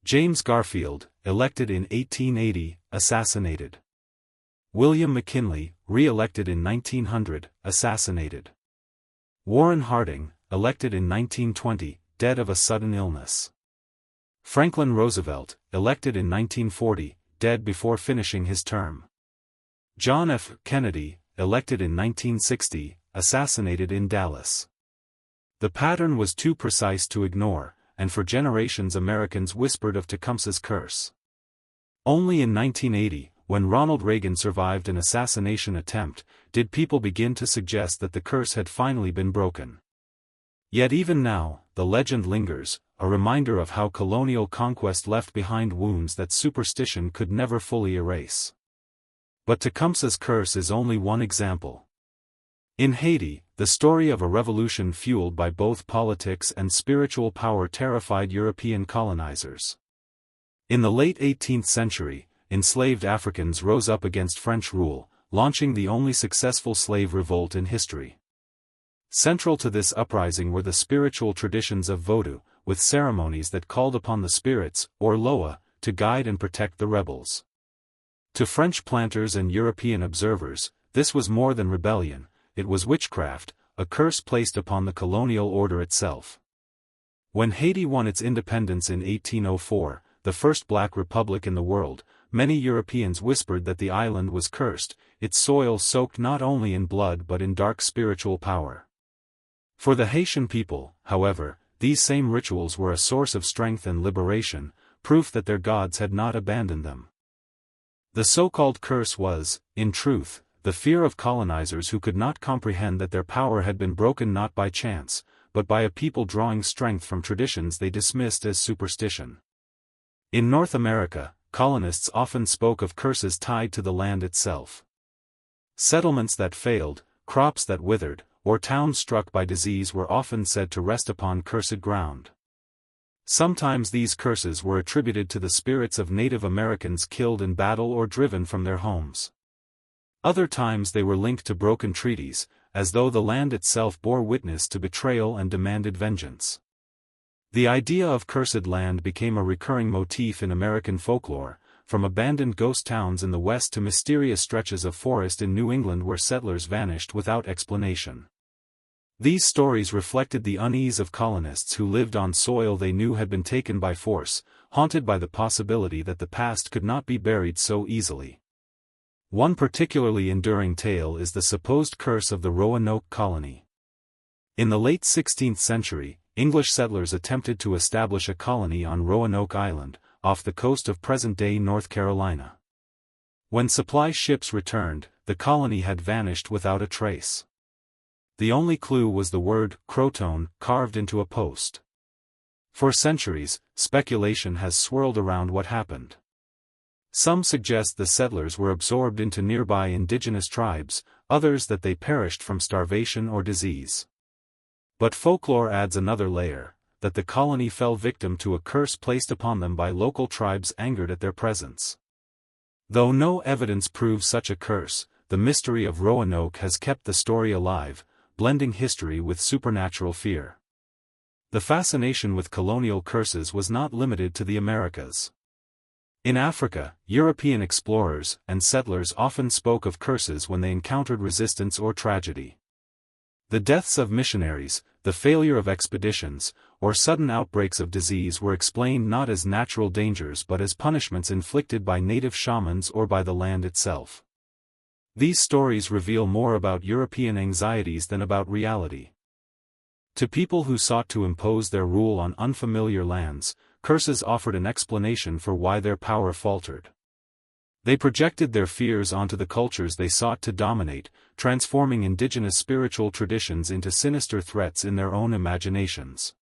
James Garfield, elected in 1880, assassinated. William McKinley, re-elected in 1900, assassinated. Warren Harding, elected in 1920, dead of a sudden illness. Franklin Roosevelt, elected in 1940, dead before finishing his term. John F. Kennedy, elected in 1960, assassinated in Dallas. The pattern was too precise to ignore, and for generations Americans whispered of Tecumseh's curse. Only in 1980, when Ronald Reagan survived an assassination attempt, did people begin to suggest that the curse had finally been broken. Yet even now, the legend lingers, a reminder of how colonial conquest left behind wounds that superstition could never fully erase. But Tecumseh's curse is only one example. In Haiti, the story of a revolution fueled by both politics and spiritual power terrified European colonizers. In the late 18th century, enslaved Africans rose up against French rule, launching the only successful slave revolt in history. Central to this uprising were the spiritual traditions of Vodou, with ceremonies that called upon the spirits, or Loa, to guide and protect the rebels. To French planters and European observers, this was more than rebellion, it was witchcraft, a curse placed upon the colonial order itself. When Haiti won its independence in 1804, the first black republic in the world, many Europeans whispered that the island was cursed, its soil soaked not only in blood but in dark spiritual power. For the Haitian people, however, these same rituals were a source of strength and liberation, proof that their gods had not abandoned them. The so-called curse was, in truth, the fear of colonizers who could not comprehend that their power had been broken not by chance, but by a people drawing strength from traditions they dismissed as superstition. In North America, colonists often spoke of curses tied to the land itself. Settlements that failed, crops that withered, or towns struck by disease were often said to rest upon cursed ground. Sometimes these curses were attributed to the spirits of Native Americans killed in battle or driven from their homes. Other times they were linked to broken treaties, as though the land itself bore witness to betrayal and demanded vengeance. The idea of cursed land became a recurring motif in American folklore, from abandoned ghost towns in the West to mysterious stretches of forest in New England where settlers vanished without explanation. These stories reflected the unease of colonists who lived on soil they knew had been taken by force, haunted by the possibility that the past could not be buried so easily. One particularly enduring tale is the supposed curse of the Roanoke colony. In the late 16th century, English settlers attempted to establish a colony on Roanoke Island, off the coast of present-day North Carolina. When supply ships returned, the colony had vanished without a trace. The only clue was the word Croton carved into a post. For centuries, speculation has swirled around what happened. Some suggest the settlers were absorbed into nearby indigenous tribes, others that they perished from starvation or disease. But folklore adds another layer, that the colony fell victim to a curse placed upon them by local tribes angered at their presence. Though no evidence proves such a curse, the mystery of Roanoke has kept the story alive, blending history with supernatural fear. The fascination with colonial curses was not limited to the Americas. In Africa, European explorers and settlers often spoke of curses when they encountered resistance or tragedy. The deaths of missionaries, the failure of expeditions, or sudden outbreaks of disease were explained not as natural dangers but as punishments inflicted by native shamans or by the land itself. These stories reveal more about European anxieties than about reality. To people who sought to impose their rule on unfamiliar lands, curses offered an explanation for why their power faltered. They projected their fears onto the cultures they sought to dominate, transforming indigenous spiritual traditions into sinister threats in their own imaginations.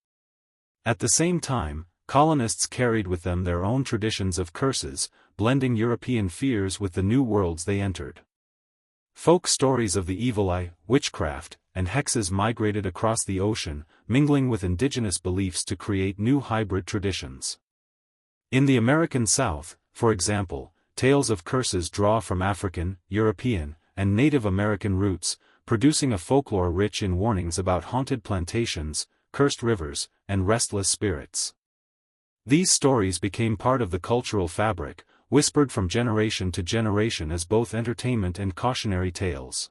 At the same time, colonists carried with them their own traditions of curses, blending European fears with the new worlds they entered. Folk stories of the evil eye, witchcraft, and hexes migrated across the ocean, mingling with indigenous beliefs to create new hybrid traditions. In the American South, for example, tales of curses draw from African, European, and Native American roots, producing a folklore rich in warnings about haunted plantations, cursed rivers, and restless spirits. These stories became part of the cultural fabric, whispered from generation to generation as both entertainment and cautionary tales.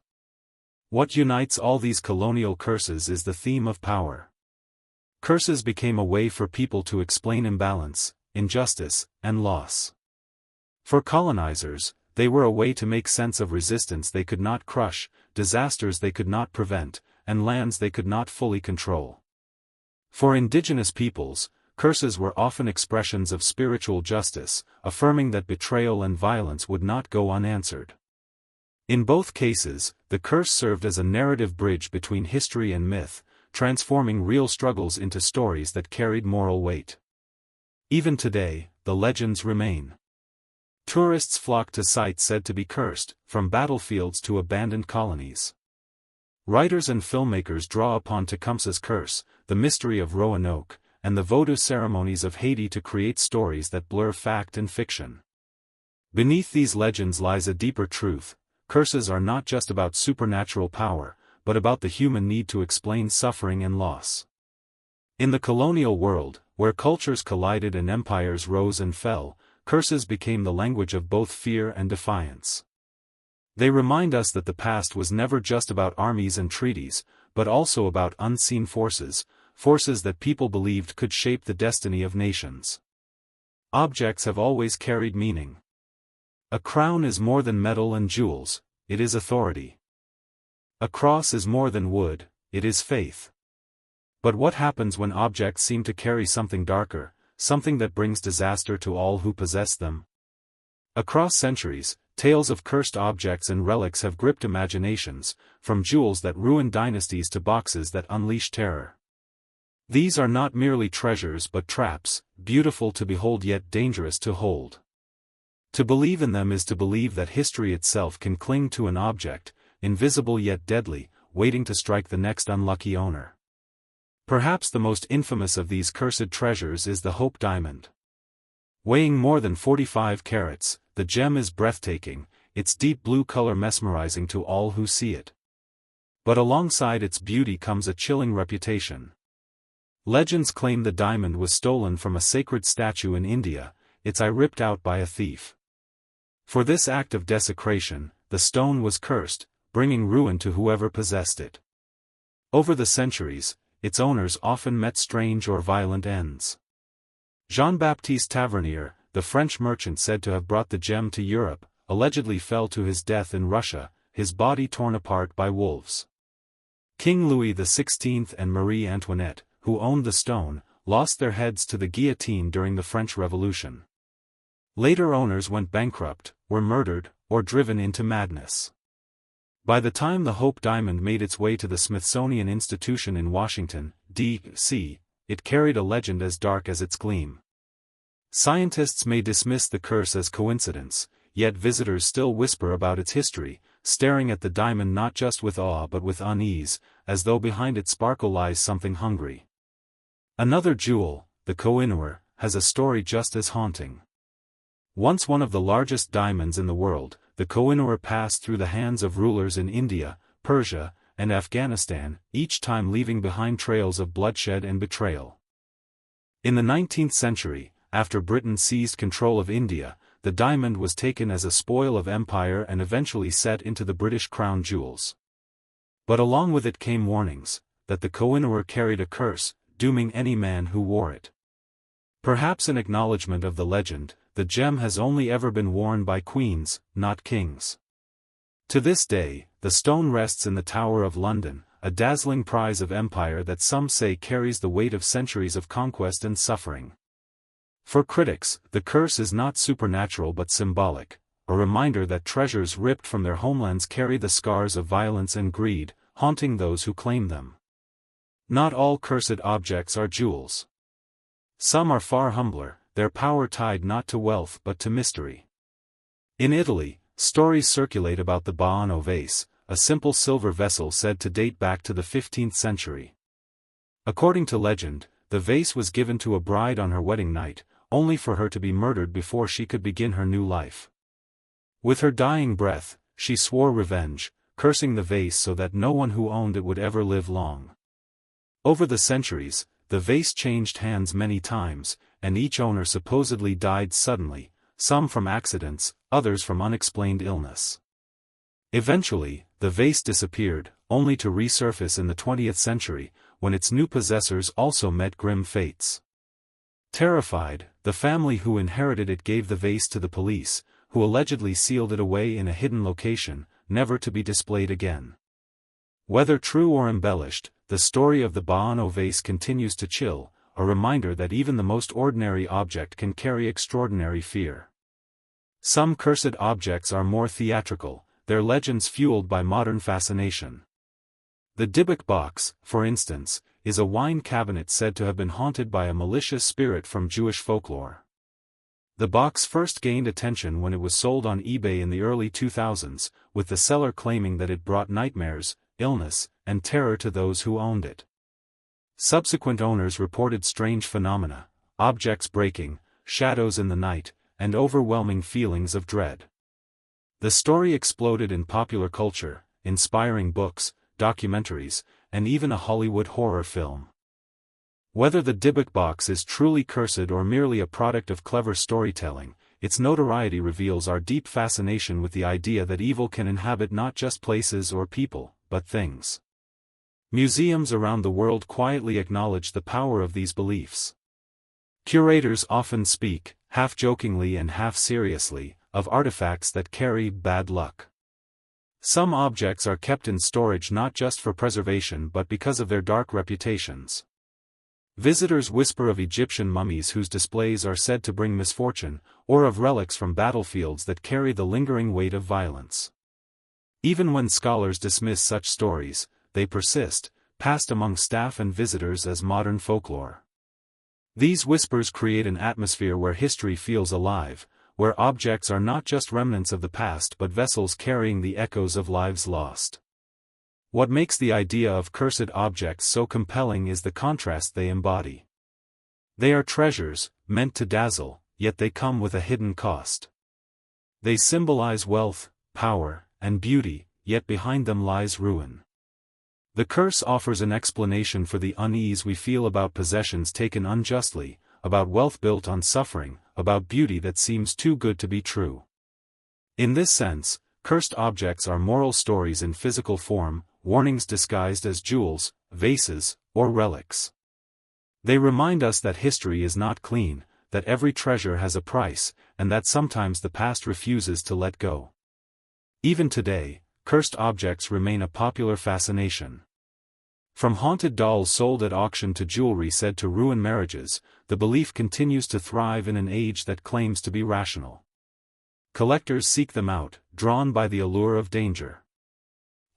What unites all these colonial curses is the theme of power. Curses became a way for people to explain imbalance, injustice, and loss. For colonizers, they were a way to make sense of resistance they could not crush, disasters they could not prevent, and lands they could not fully control. For indigenous peoples, curses were often expressions of spiritual justice, affirming that betrayal and violence would not go unanswered. In both cases, the curse served as a narrative bridge between history and myth, transforming real struggles into stories that carried moral weight. Even today, the legends remain. Tourists flock to sites said to be cursed, from battlefields to abandoned colonies. Writers and filmmakers draw upon Tecumseh's curse, the mystery of Roanoke, and the voodoo ceremonies of Haiti to create stories that blur fact and fiction. Beneath these legends lies a deeper truth: curses are not just about supernatural power, but about the human need to explain suffering and loss. In the colonial world, where cultures collided and empires rose and fell, curses became the language of both fear and defiance. They remind us that the past was never just about armies and treaties, but also about unseen forces, forces that people believed could shape the destiny of nations. Objects have always carried meaning. A crown is more than metal and jewels, it is authority. A cross is more than wood, it is faith. But what happens when objects seem to carry something darker, something that brings disaster to all who possess them? Across centuries, tales of cursed objects and relics have gripped imaginations, from jewels that ruin dynasties to boxes that unleash terror. These are not merely treasures but traps, beautiful to behold yet dangerous to hold. To believe in them is to believe that history itself can cling to an object, invisible yet deadly, waiting to strike the next unlucky owner. Perhaps the most infamous of these cursed treasures is the Hope Diamond. Weighing more than 45 carats, the gem is breathtaking, its deep blue color mesmerizing to all who see it. But alongside its beauty comes a chilling reputation. Legends claim the diamond was stolen from a sacred statue in India, its eye ripped out by a thief. For this act of desecration, the stone was cursed, bringing ruin to whoever possessed it. Over the centuries, its owners often met strange or violent ends. Jean-Baptiste Tavernier, the French merchant said to have brought the gem to Europe, allegedly fell to his death in Russia, his body torn apart by wolves. King Louis XVI and Marie Antoinette, who owned the stone, lost their heads to the guillotine during the French Revolution. Later owners went bankrupt, were murdered, or driven into madness. By the time the Hope Diamond made its way to the Smithsonian Institution in Washington, D.C., it carried a legend as dark as its gleam. Scientists may dismiss the curse as coincidence, yet visitors still whisper about its history, staring at the diamond not just with awe but with unease, as though behind its sparkle lies something hungry. Another jewel, the Koh-i-Noor, has a story just as haunting. Once one of the largest diamonds in the world, the Koh-i-Noor passed through the hands of rulers in India, Persia, and Afghanistan, each time leaving behind trails of bloodshed and betrayal. In the 19th century, after Britain seized control of India, the diamond was taken as a spoil of empire and eventually set into the British crown jewels. But along with it came warnings, that the Koh-i-Noor carried a curse, dooming any man who wore it. Perhaps in acknowledgement of the legend, the gem has only ever been worn by queens, not kings. To this day, the stone rests in the Tower of London, a dazzling prize of empire that some say carries the weight of centuries of conquest and suffering. For critics, the curse is not supernatural but symbolic, a reminder that treasures ripped from their homelands carry the scars of violence and greed, haunting those who claim them. Not all cursed objects are jewels. Some are far humbler, their power tied not to wealth but to mystery. In Italy, stories circulate about the Baano vase, a simple silver vessel said to date back to the 15th century. According to legend, the vase was given to a bride on her wedding night, only for her to be murdered before she could begin her new life. With her dying breath, she swore revenge, cursing the vase so that no one who owned it would ever live long. Over the centuries, the vase changed hands many times, and each owner supposedly died suddenly, some from accidents, others from unexplained illness. Eventually, the vase disappeared, only to resurface in the 20th century, when its new possessors also met grim fates. Terrified, the family who inherited it gave the vase to the police, who allegedly sealed it away in a hidden location, never to be displayed again. Whether true or embellished, the story of the Baano vase continues to chill, a reminder that even the most ordinary object can carry extraordinary fear. Some cursed objects are more theatrical, their legends fueled by modern fascination. The Dybbuk box, for instance, is a wine cabinet said to have been haunted by a malicious spirit from Jewish folklore. The box first gained attention when it was sold on eBay in the early 2000s, with the seller claiming that it brought nightmares, illness, and terror to those who owned it. Subsequent owners reported strange phenomena, objects breaking, shadows in the night, and overwhelming feelings of dread. The story exploded in popular culture, inspiring books, documentaries, and even a Hollywood horror film. Whether the Dybbuk box is truly cursed or merely a product of clever storytelling, its notoriety reveals our deep fascination with the idea that evil can inhabit not just places or people, but things. Museums around the world quietly acknowledge the power of these beliefs. Curators often speak, half-jokingly and half-seriously, of artifacts that carry bad luck. Some objects are kept in storage not just for preservation but because of their dark reputations. Visitors whisper of Egyptian mummies whose displays are said to bring misfortune, or of relics from battlefields that carry the lingering weight of violence. Even when scholars dismiss such stories, they persist, passed among staff and visitors as modern folklore. These whispers create an atmosphere where history feels alive, where objects are not just remnants of the past but vessels carrying the echoes of lives lost. What makes the idea of cursed objects so compelling is the contrast they embody. They are treasures, meant to dazzle, yet they come with a hidden cost. They symbolize wealth, power, and beauty, yet behind them lies ruin. The curse offers an explanation for the unease we feel about possessions taken unjustly, about wealth built on suffering, about beauty that seems too good to be true. In this sense, cursed objects are moral stories in physical form, warnings disguised as jewels, vases, or relics. They remind us that history is not clean, that every treasure has a price, and that sometimes the past refuses to let go. Even today, cursed objects remain a popular fascination. From haunted dolls sold at auction to jewelry said to ruin marriages, the belief continues to thrive in an age that claims to be rational. Collectors seek them out, drawn by the allure of danger.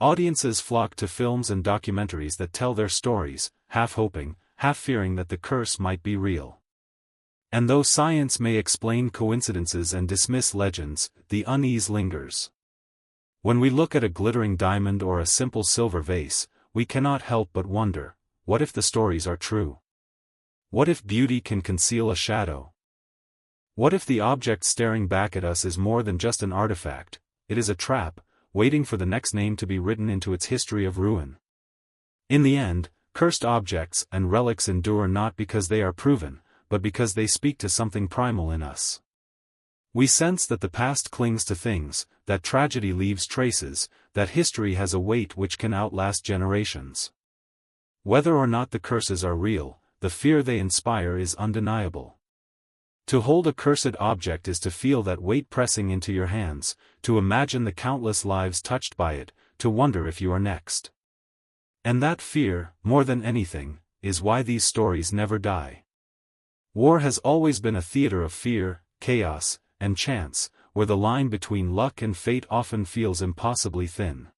Audiences flock to films and documentaries that tell their stories, half hoping, half fearing that the curse might be real. And though science may explain coincidences and dismiss legends, the unease lingers. When we look at a glittering diamond or a simple silver vase, we cannot help but wonder, what if the stories are true? What if beauty can conceal a shadow? What if the object staring back at us is more than just an artifact, it is a trap, waiting for the next name to be written into its history of ruin? In the end, cursed objects and relics endure not because they are proven, but because they speak to something primal in us. We sense that the past clings to things, that tragedy leaves traces, that history has a weight which can outlast generations. Whether or not the curses are real, the fear they inspire is undeniable. To hold a cursed object is to feel that weight pressing into your hands, to imagine the countless lives touched by it, to wonder if you are next. And that fear, more than anything, is why these stories never die. War has always been a theater of fear, chaos, and chance, where the line between luck and fate often feels impossibly thin.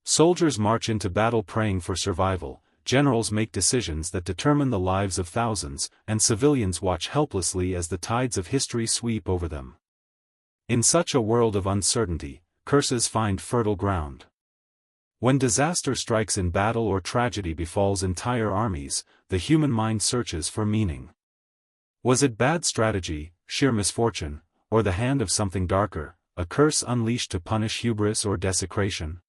Soldiers march into battle praying for survival, generals make decisions that determine the lives of thousands, and civilians watch helplessly as the tides of history sweep over them. In such a world of uncertainty, curses find fertile ground. When disaster strikes in battle or tragedy befalls entire armies, the human mind searches for meaning. Was it bad strategy, sheer misfortune, or the hand of something darker, a curse unleashed to punish hubris or desecration?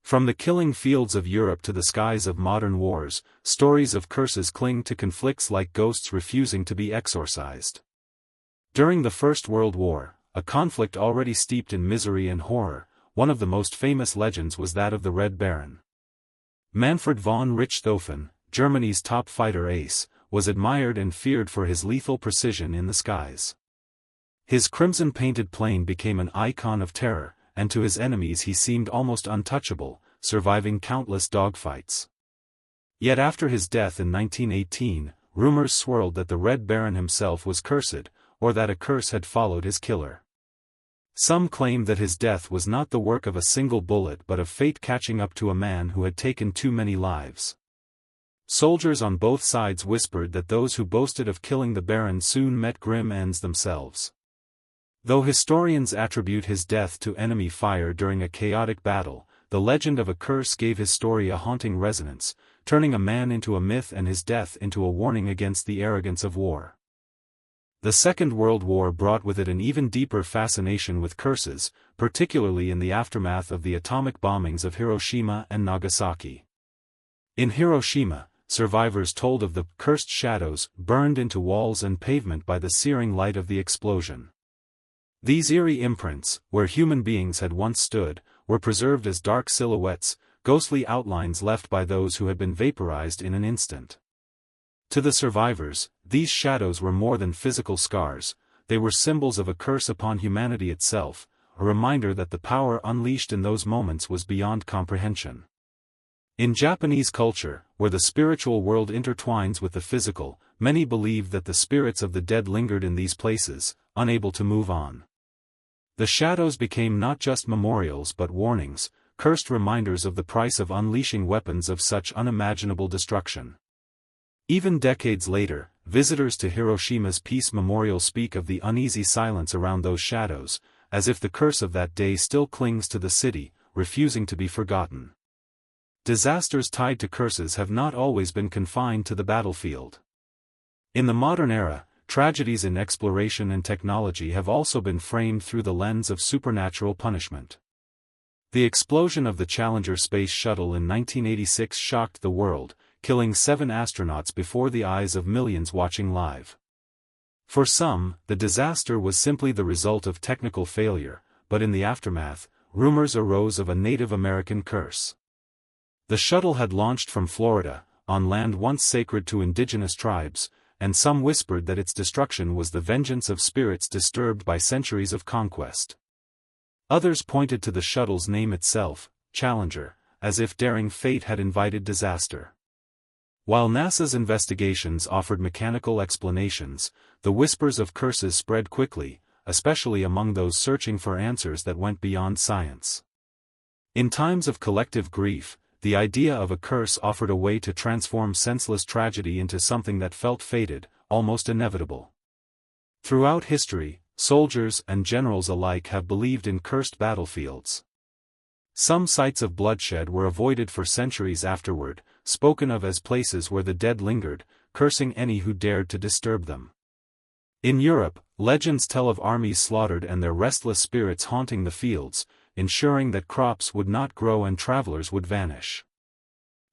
From the killing fields of Europe to the skies of modern wars, stories of curses cling to conflicts like ghosts refusing to be exorcised. During the First World War, a conflict already steeped in misery and horror, one of the most famous legends was that of the Red Baron. Manfred von Richthofen, Germany's top fighter ace, was admired and feared for his lethal precision in the skies. His crimson-painted plane became an icon of terror, and to his enemies he seemed almost untouchable, surviving countless dogfights. Yet after his death in 1918, rumors swirled that the Red Baron himself was cursed, or that a curse had followed his killer. Some claimed that his death was not the work of a single bullet but of fate catching up to a man who had taken too many lives. Soldiers on both sides whispered that those who boasted of killing the Baron soon met grim ends themselves. Though historians attribute his death to enemy fire during a chaotic battle, the legend of a curse gave his story a haunting resonance, turning a man into a myth and his death into a warning against the arrogance of war. The Second World War brought with it an even deeper fascination with curses, particularly in the aftermath of the atomic bombings of Hiroshima and Nagasaki. In Hiroshima, survivors told of the cursed shadows burned into walls and pavement by the searing light of the explosion. These eerie imprints, where human beings had once stood, were preserved as dark silhouettes, ghostly outlines left by those who had been vaporized in an instant. To the survivors, these shadows were more than physical scars, they were symbols of a curse upon humanity itself, a reminder that the power unleashed in those moments was beyond comprehension. In Japanese culture, where the spiritual world intertwines with the physical, many believed that the spirits of the dead lingered in these places, unable to move on. The shadows became not just memorials but warnings, cursed reminders of the price of unleashing weapons of such unimaginable destruction. Even decades later, visitors to Hiroshima's Peace Memorial speak of the uneasy silence around those shadows, as if the curse of that day still clings to the city, refusing to be forgotten. Disasters tied to curses have not always been confined to the battlefield. In the modern era, tragedies in exploration and technology have also been framed through the lens of supernatural punishment. The explosion of the Challenger space shuttle in 1986 shocked the world, killing 7 astronauts before the eyes of millions watching live. For some, the disaster was simply the result of technical failure, but in the aftermath, rumors arose of a Native American curse. The shuttle had launched from Florida, on land once sacred to indigenous tribes, and some whispered that its destruction was the vengeance of spirits disturbed by centuries of conquest. Others pointed to the shuttle's name itself, Challenger, as if daring fate had invited disaster. While NASA's investigations offered mechanical explanations, the whispers of curses spread quickly, especially among those searching for answers that went beyond science. In times of collective grief, the idea of a curse offered a way to transform senseless tragedy into something that felt fated, almost inevitable. Throughout history, soldiers and generals alike have believed in cursed battlefields. Some sites of bloodshed were avoided for centuries afterward, spoken of as places where the dead lingered, cursing any who dared to disturb them. In Europe, legends tell of armies slaughtered and their restless spirits haunting the fields, ensuring that crops would not grow and travelers would vanish.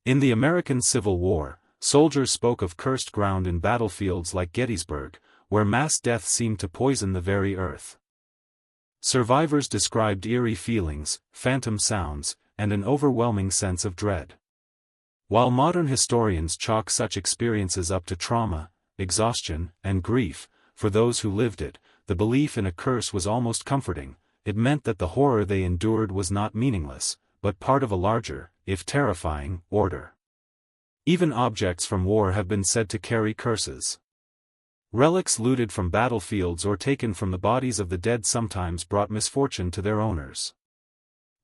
In the American Civil War, soldiers spoke of cursed ground in battlefields like Gettysburg, where mass death seemed to poison the very earth. Survivors described eerie feelings, phantom sounds, and an overwhelming sense of dread. While modern historians chalk such experiences up to trauma, exhaustion, and grief, for those who lived it, the belief in a curse was almost comforting. It meant that the horror they endured was not meaningless, but part of a larger, if terrifying, order. Even objects from war have been said to carry curses. Relics looted from battlefields or taken from the bodies of the dead sometimes brought misfortune to their owners.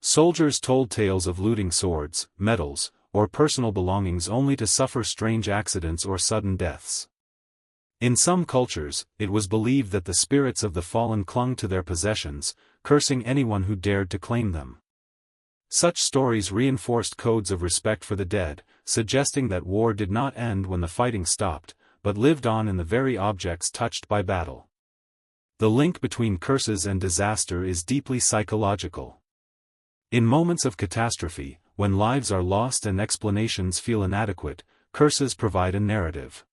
Soldiers told tales of looting swords, medals, or personal belongings only to suffer strange accidents or sudden deaths. In some cultures, it was believed that the spirits of the fallen clung to their possessions, cursing anyone who dared to claim them. Such stories reinforced codes of respect for the dead, suggesting that war did not end when the fighting stopped, but lived on in the very objects touched by battle. The link between curses and disaster is deeply psychological. In moments of catastrophe, when lives are lost and explanations feel inadequate, curses provide a narrative.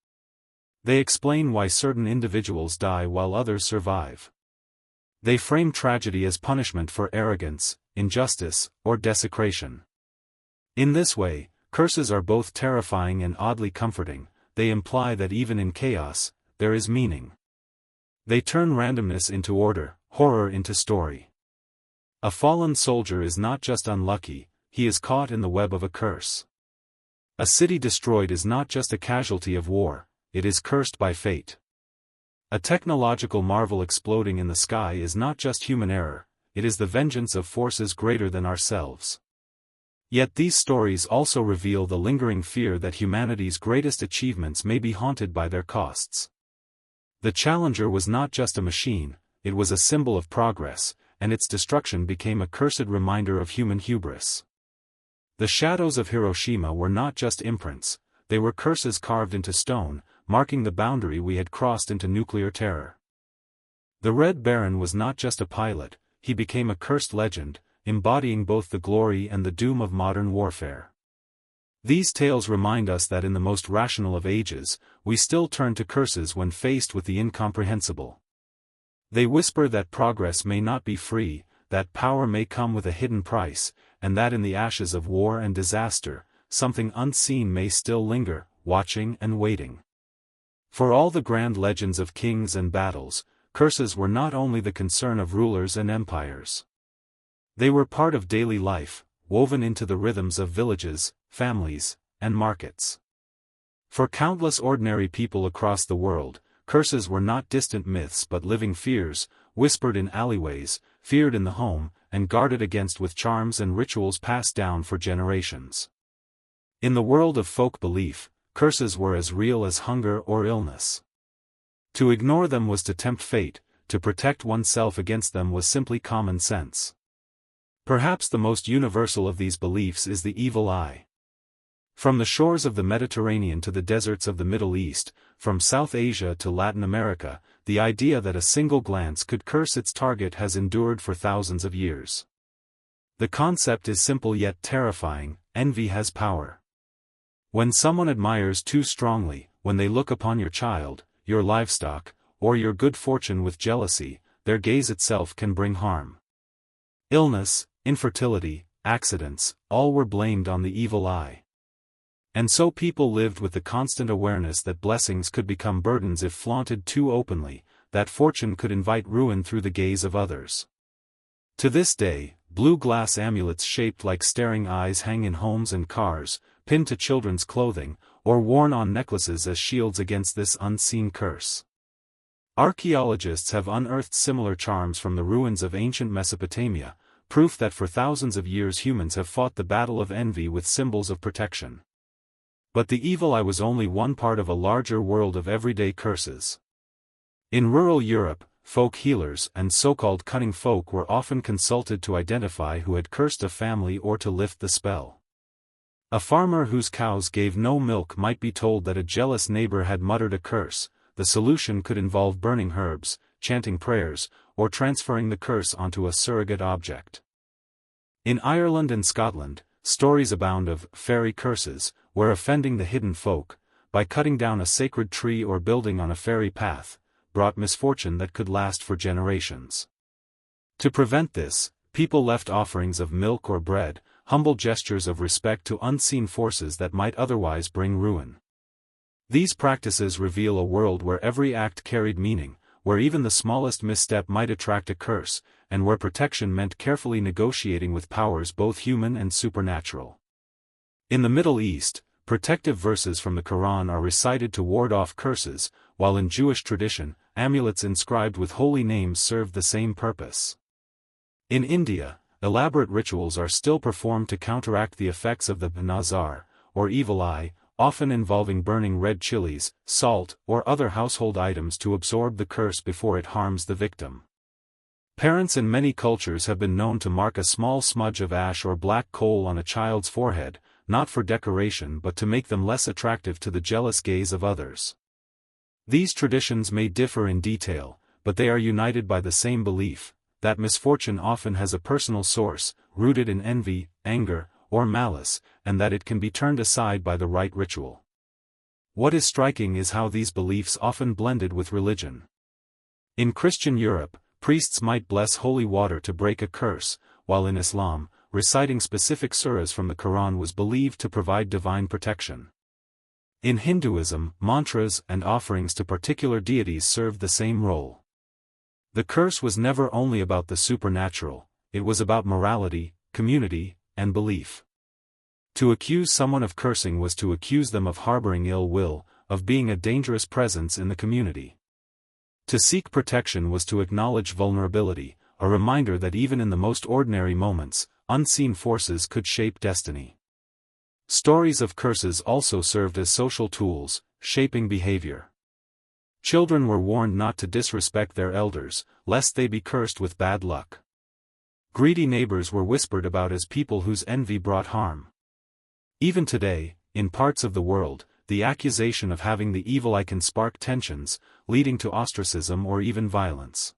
They explain why certain individuals die while others survive. They frame tragedy as punishment for arrogance, injustice, or desecration. In this way, curses are both terrifying and oddly comforting. They imply that even in chaos, there is meaning. They turn randomness into order, horror into story. A fallen soldier is not just unlucky, he is caught in the web of a curse. A city destroyed is not just a casualty of war, it is cursed by fate. A technological marvel exploding in the sky is not just human error, it is the vengeance of forces greater than ourselves. Yet these stories also reveal the lingering fear that humanity's greatest achievements may be haunted by their costs. The Challenger was not just a machine, it was a symbol of progress, and its destruction became a cursed reminder of human hubris. The shadows of Hiroshima were not just imprints, they were curses carved into stone, marking the boundary we had crossed into nuclear terror. The Red Baron was not just a pilot, he became a cursed legend, embodying both the glory and the doom of modern warfare. These tales remind us that in the most rational of ages, we still turn to curses when faced with the incomprehensible. They whisper that progress may not be free, that power may come with a hidden price, and that in the ashes of war and disaster, something unseen may still linger, watching and waiting. For all the grand legends of kings and battles, curses were not only the concern of rulers and empires. They were part of daily life, woven into the rhythms of villages, families, and markets. For countless ordinary people across the world, curses were not distant myths but living fears, whispered in alleyways, feared in the home, and guarded against with charms and rituals passed down for generations. In the world of folk belief, curses were as real as hunger or illness. To ignore them was to tempt fate, to protect oneself against them was simply common sense. Perhaps the most universal of these beliefs is the evil eye. From the shores of the Mediterranean to the deserts of the Middle East, from South Asia to Latin America, the idea that a single glance could curse its target has endured for thousands of years. The concept is simple yet terrifying: envy has power. When someone admires too strongly, when they look upon your child, your livestock, or your good fortune with jealousy, their gaze itself can bring harm. Illness, infertility, accidents, all were blamed on the evil eye. And so people lived with the constant awareness that blessings could become burdens if flaunted too openly, that fortune could invite ruin through the gaze of others. To this day, blue glass amulets shaped like staring eyes hang in homes and cars, pinned to children's clothing, or worn on necklaces as shields against this unseen curse. Archaeologists have unearthed similar charms from the ruins of ancient Mesopotamia, proof that for thousands of years humans have fought the battle of envy with symbols of protection. But the evil eye was only one part of a larger world of everyday curses. In rural Europe, folk healers and so-called cunning folk were often consulted to identify who had cursed a family or to lift the spell. A farmer whose cows gave no milk might be told that a jealous neighbor had muttered a curse. The solution could involve burning herbs, chanting prayers, or transferring the curse onto a surrogate object. In Ireland and Scotland, stories abound of fairy curses, where offending the hidden folk, by cutting down a sacred tree or building on a fairy path, brought misfortune that could last for generations. To prevent this, people left offerings of milk or bread, humble gestures of respect to unseen forces that might otherwise bring ruin. These practices reveal a world where every act carried meaning, where even the smallest misstep might attract a curse, and where protection meant carefully negotiating with powers both human and supernatural. In the Middle East, protective verses from the Quran are recited to ward off curses, while in Jewish tradition, amulets inscribed with holy names served the same purpose. In India, elaborate rituals are still performed to counteract the effects of the nazar, or evil eye, often involving burning red chilies, salt, or other household items to absorb the curse before it harms the victim. Parents in many cultures have been known to mark a small smudge of ash or black coal on a child's forehead, not for decoration but to make them less attractive to the jealous gaze of others. These traditions may differ in detail, but they are united by the same belief, that misfortune often has a personal source, rooted in envy, anger, or malice, and that it can be turned aside by the right ritual. What is striking is how these beliefs often blended with religion. In Christian Europe, priests might bless holy water to break a curse, while in Islam, reciting specific surahs from the Quran was believed to provide divine protection. In Hinduism, mantras and offerings to particular deities served the same role. The curse was never only about the supernatural, it was about morality, community, and belief. To accuse someone of cursing was to accuse them of harboring ill will, of being a dangerous presence in the community. To seek protection was to acknowledge vulnerability, a reminder that even in the most ordinary moments, unseen forces could shape destiny. Stories of curses also served as social tools, shaping behavior. Children were warned not to disrespect their elders, lest they be cursed with bad luck. Greedy neighbors were whispered about as people whose envy brought harm. Even today, in parts of the world, the accusation of having the evil eye can spark tensions, leading to ostracism or even violence.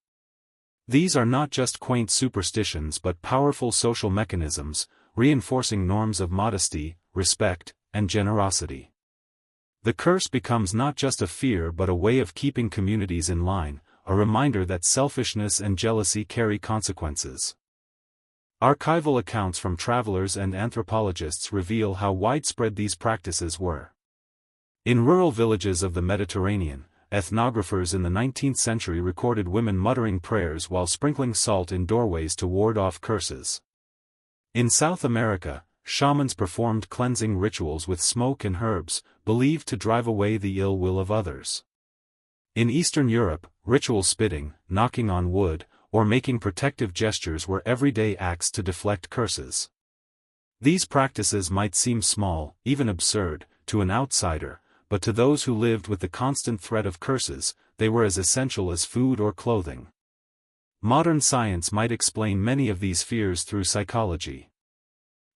These are not just quaint superstitions but powerful social mechanisms, reinforcing norms of modesty, respect, and generosity. The curse becomes not just a fear but a way of keeping communities in line, a reminder that selfishness and jealousy carry consequences. Archival accounts from travelers and anthropologists reveal how widespread these practices were. In rural villages of the Mediterranean, ethnographers in the 19th century recorded women muttering prayers while sprinkling salt in doorways to ward off curses. In South America, shamans performed cleansing rituals with smoke and herbs, believed to drive away the ill will of others. In Eastern Europe, ritual spitting, knocking on wood, or making protective gestures were everyday acts to deflect curses. These practices might seem small, even absurd, to an outsider, but to those who lived with the constant threat of curses, they were as essential as food or clothing. Modern science might explain many of these fears through psychology.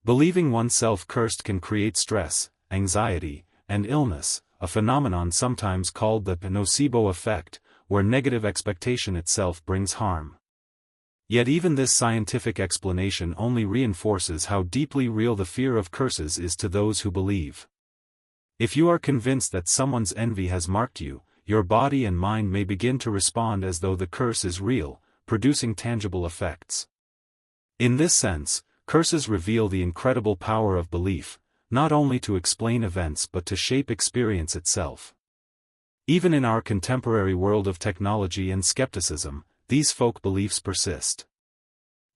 Believing oneself cursed can create stress, anxiety, and illness, a phenomenon sometimes called the nocebo effect, where negative expectation itself brings harm. Yet even this scientific explanation only reinforces how deeply real the fear of curses is to those who believe. If you are convinced that someone's envy has marked you, your body and mind may begin to respond as though the curse is real, producing tangible effects. In this sense, curses reveal the incredible power of belief, not only to explain events but to shape experience itself. Even in our contemporary world of technology and skepticism, these folk beliefs persist.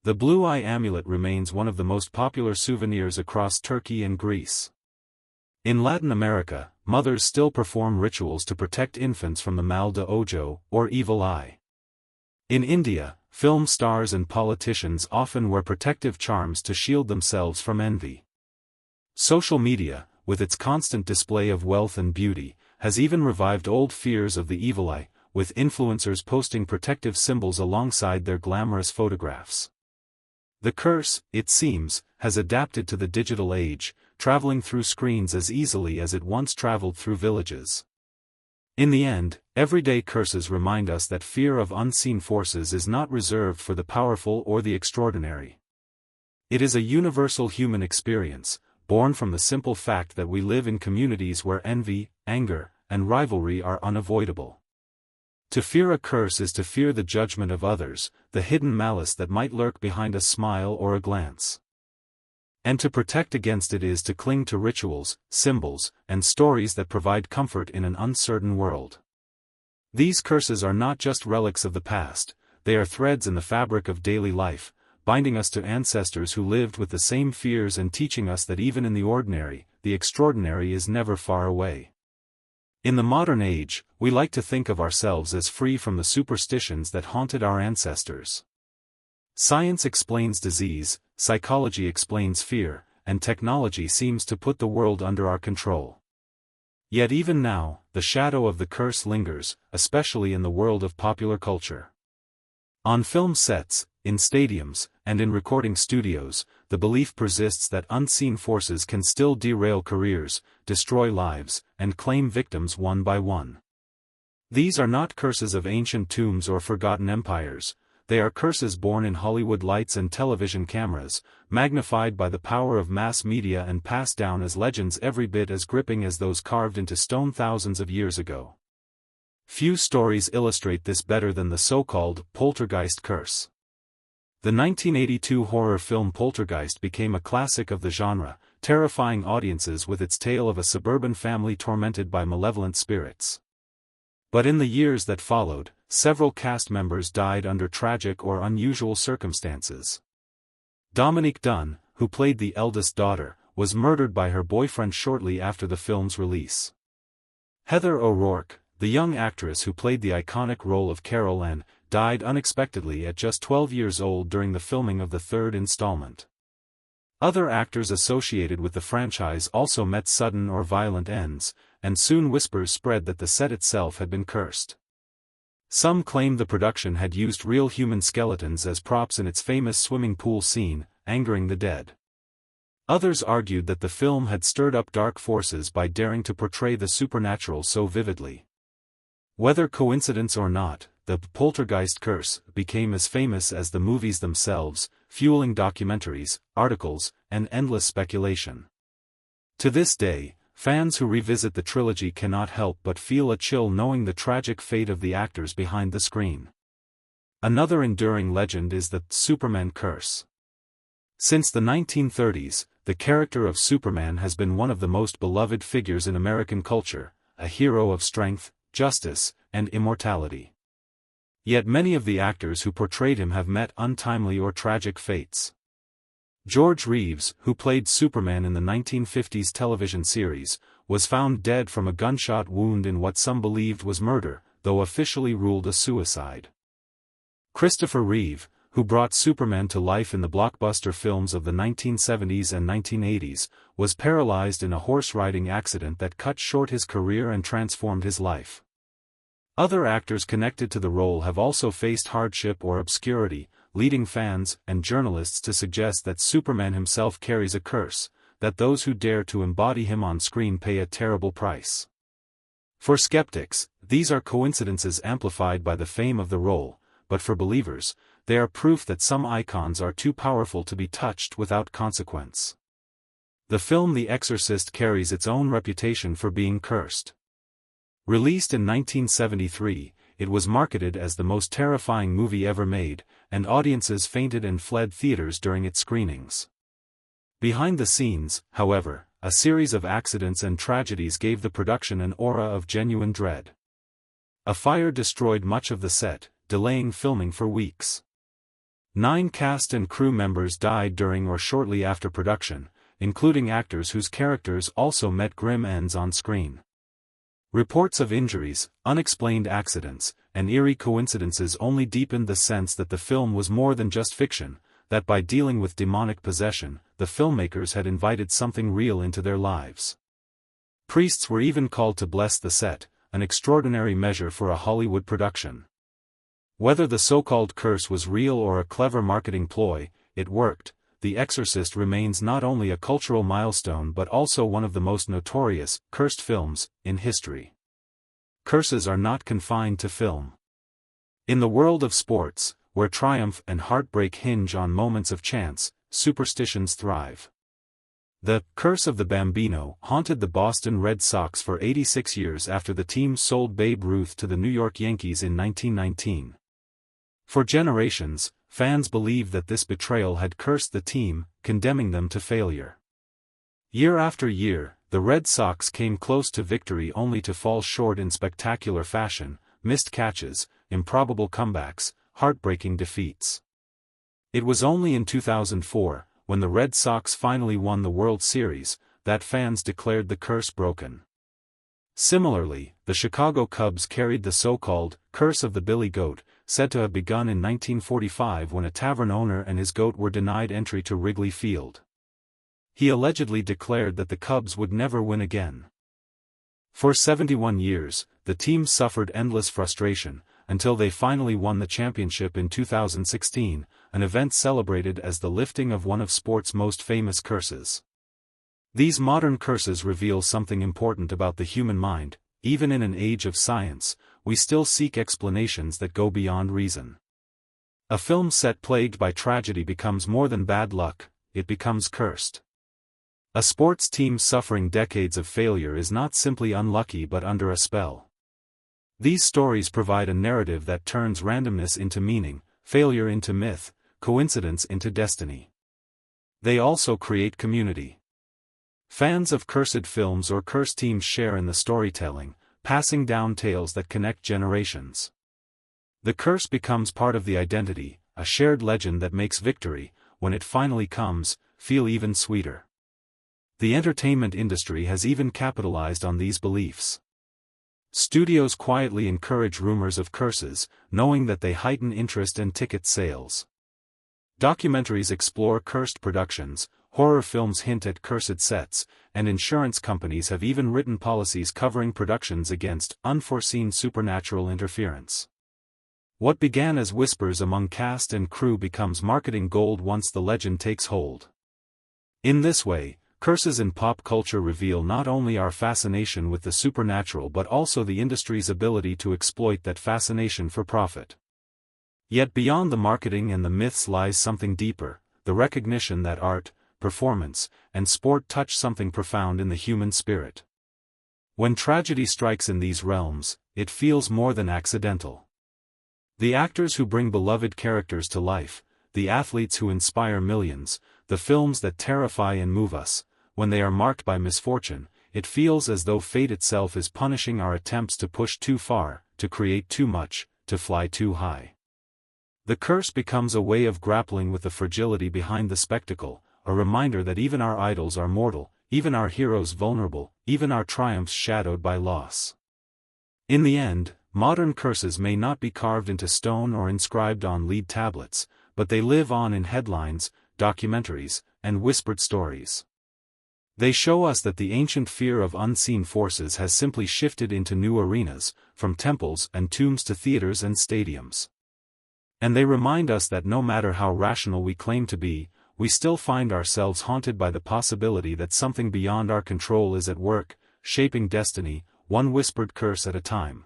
The blue eye amulet remains one of the most popular souvenirs across Turkey and Greece. In Latin America, mothers still perform rituals to protect infants from the mal de ojo, or evil eye. In India, film stars and politicians often wear protective charms to shield themselves from envy. Social media, with its constant display of wealth and beauty, has even revived old fears of the evil eye, with influencers posting protective symbols alongside their glamorous photographs. The curse, it seems, has adapted to the digital age, traveling through screens as easily as it once traveled through villages. In the end, everyday curses remind us that fear of unseen forces is not reserved for the powerful or the extraordinary. It is a universal human experience, born from the simple fact that we live in communities where envy, anger, and rivalry are unavoidable. To fear a curse is to fear the judgment of others, the hidden malice that might lurk behind a smile or a glance. And to protect against it is to cling to rituals, symbols, and stories that provide comfort in an uncertain world. These curses are not just relics of the past, they are threads in the fabric of daily life, binding us to ancestors who lived with the same fears and teaching us that even in the ordinary, the extraordinary is never far away. In the modern age, we like to think of ourselves as free from the superstitions that haunted our ancestors. Science explains disease, psychology explains fear, and technology seems to put the world under our control. Yet even now, the shadow of the curse lingers, especially in the world of popular culture. On film sets, in stadiums, and in recording studios, the belief persists that unseen forces can still derail careers, destroy lives, and claim victims one by one. These are not curses of ancient tombs or forgotten empires, they are curses born in Hollywood lights and television cameras, magnified by the power of mass media and passed down as legends every bit as gripping as those carved into stone thousands of years ago. Few stories illustrate this better than the so-called poltergeist curse. The 1982 horror film Poltergeist became a classic of the genre, terrifying audiences with its tale of a suburban family tormented by malevolent spirits. But in the years that followed, several cast members died under tragic or unusual circumstances. Dominique Dunne, who played the eldest daughter, was murdered by her boyfriend shortly after the film's release. Heather O'Rourke, the young actress who played the iconic role of Carol Ann, died unexpectedly at just 12 years old during the filming of the third installment. Other actors associated with the franchise also met sudden or violent ends, and soon whispers spread that the set itself had been cursed. Some claimed the production had used real human skeletons as props in its famous swimming pool scene, angering the dead. Others argued that the film had stirred up dark forces by daring to portray the supernatural so vividly. Whether coincidence or not, the Poltergeist curse became as famous as the movies themselves, fueling documentaries, articles, and endless speculation. To this day, fans who revisit the trilogy cannot help but feel a chill knowing the tragic fate of the actors behind the screen. Another enduring legend is the Superman curse. Since the 1930s, the character of Superman has been one of the most beloved figures in American culture, a hero of strength, justice, and immortality. Yet many of the actors who portrayed him have met untimely or tragic fates. George Reeves, who played Superman in the 1950s television series, was found dead from a gunshot wound in what some believed was murder, though officially ruled a suicide. Christopher Reeve, who brought Superman to life in the blockbuster films of the 1970s and 1980s, was paralyzed in a horse-riding accident that cut short his career and transformed his life. Other actors connected to the role have also faced hardship or obscurity, leading fans and journalists to suggest that Superman himself carries a curse, that those who dare to embody him on screen pay a terrible price. For skeptics, these are coincidences amplified by the fame of the role, but for believers, they are proof that some icons are too powerful to be touched without consequence. The film The Exorcist carries its own reputation for being cursed. Released in 1973, it was marketed as the most terrifying movie ever made, and audiences fainted and fled theaters during its screenings. Behind the scenes, however, a series of accidents and tragedies gave the production an aura of genuine dread. A fire destroyed much of the set, delaying filming for weeks. 9 cast and crew members died during or shortly after production, including actors whose characters also met grim ends on screen. Reports of injuries, unexplained accidents, and eerie coincidences only deepened the sense that the film was more than just fiction, that by dealing with demonic possession, the filmmakers had invited something real into their lives. Priests were even called to bless the set, an extraordinary measure for a Hollywood production. Whether the so-called curse was real or a clever marketing ploy, it worked. The Exorcist remains not only a cultural milestone but also one of the most notorious, cursed films in history. Curses are not confined to film. In the world of sports, where triumph and heartbreak hinge on moments of chance, superstitions thrive. The Curse of the Bambino haunted the Boston Red Sox for 86 years after the team sold Babe Ruth to the New York Yankees in 1919. For generations, fans believed that this betrayal had cursed the team, condemning them to failure. Year after year, the Red Sox came close to victory only to fall short in spectacular fashion, missed catches, improbable comebacks, heartbreaking defeats. It was only in 2004, when the Red Sox finally won the World Series, that fans declared the curse broken. Similarly, the Chicago Cubs carried the so-called Curse of the Billy Goat, said to have begun in 1945 when a tavern owner and his goat were denied entry to Wrigley Field. He allegedly declared that the Cubs would never win again. For 71 years, the team suffered endless frustration, until they finally won the championship in 2016, an event celebrated as the lifting of one of sport's most famous curses. These modern curses reveal something important about the human mind. Even in an age of science, we still seek explanations that go beyond reason. A film set plagued by tragedy becomes more than bad luck, it becomes cursed. A sports team suffering decades of failure is not simply unlucky but under a spell. These stories provide a narrative that turns randomness into meaning, failure into myth, coincidence into destiny. They also create community. Fans of cursed films or cursed teams share in the storytelling, passing down tales that connect generations. The curse becomes part of the identity, a shared legend that makes victory, when it finally comes, feel even sweeter. The entertainment industry has even capitalized on these beliefs. Studios quietly encourage rumors of curses, knowing that they heighten interest and ticket sales. Documentaries explore cursed productions, horror films hint at cursed sets, and insurance companies have even written policies covering productions against unforeseen supernatural interference. What began as whispers among cast and crew becomes marketing gold once the legend takes hold. In this way, curses in pop culture reveal not only our fascination with the supernatural but also the industry's ability to exploit that fascination for profit. Yet beyond the marketing and the myths lies something deeper, the recognition that art, performance, and sport touch something profound in the human spirit. When tragedy strikes in these realms, it feels more than accidental. The actors who bring beloved characters to life, the athletes who inspire millions, the films that terrify and move us, when they are marked by misfortune, it feels as though fate itself is punishing our attempts to push too far, to create too much, to fly too high. The curse becomes a way of grappling with the fragility behind the spectacle, a reminder that even our idols are mortal, even our heroes vulnerable, even our triumphs shadowed by loss. In the end, modern curses may not be carved into stone or inscribed on lead tablets, but they live on in headlines, documentaries, and whispered stories. They show us that the ancient fear of unseen forces has simply shifted into new arenas, from temples and tombs to theaters and stadiums. And they remind us that no matter how rational we claim to be, we still find ourselves haunted by the possibility that something beyond our control is at work, shaping destiny, one whispered curse at a time.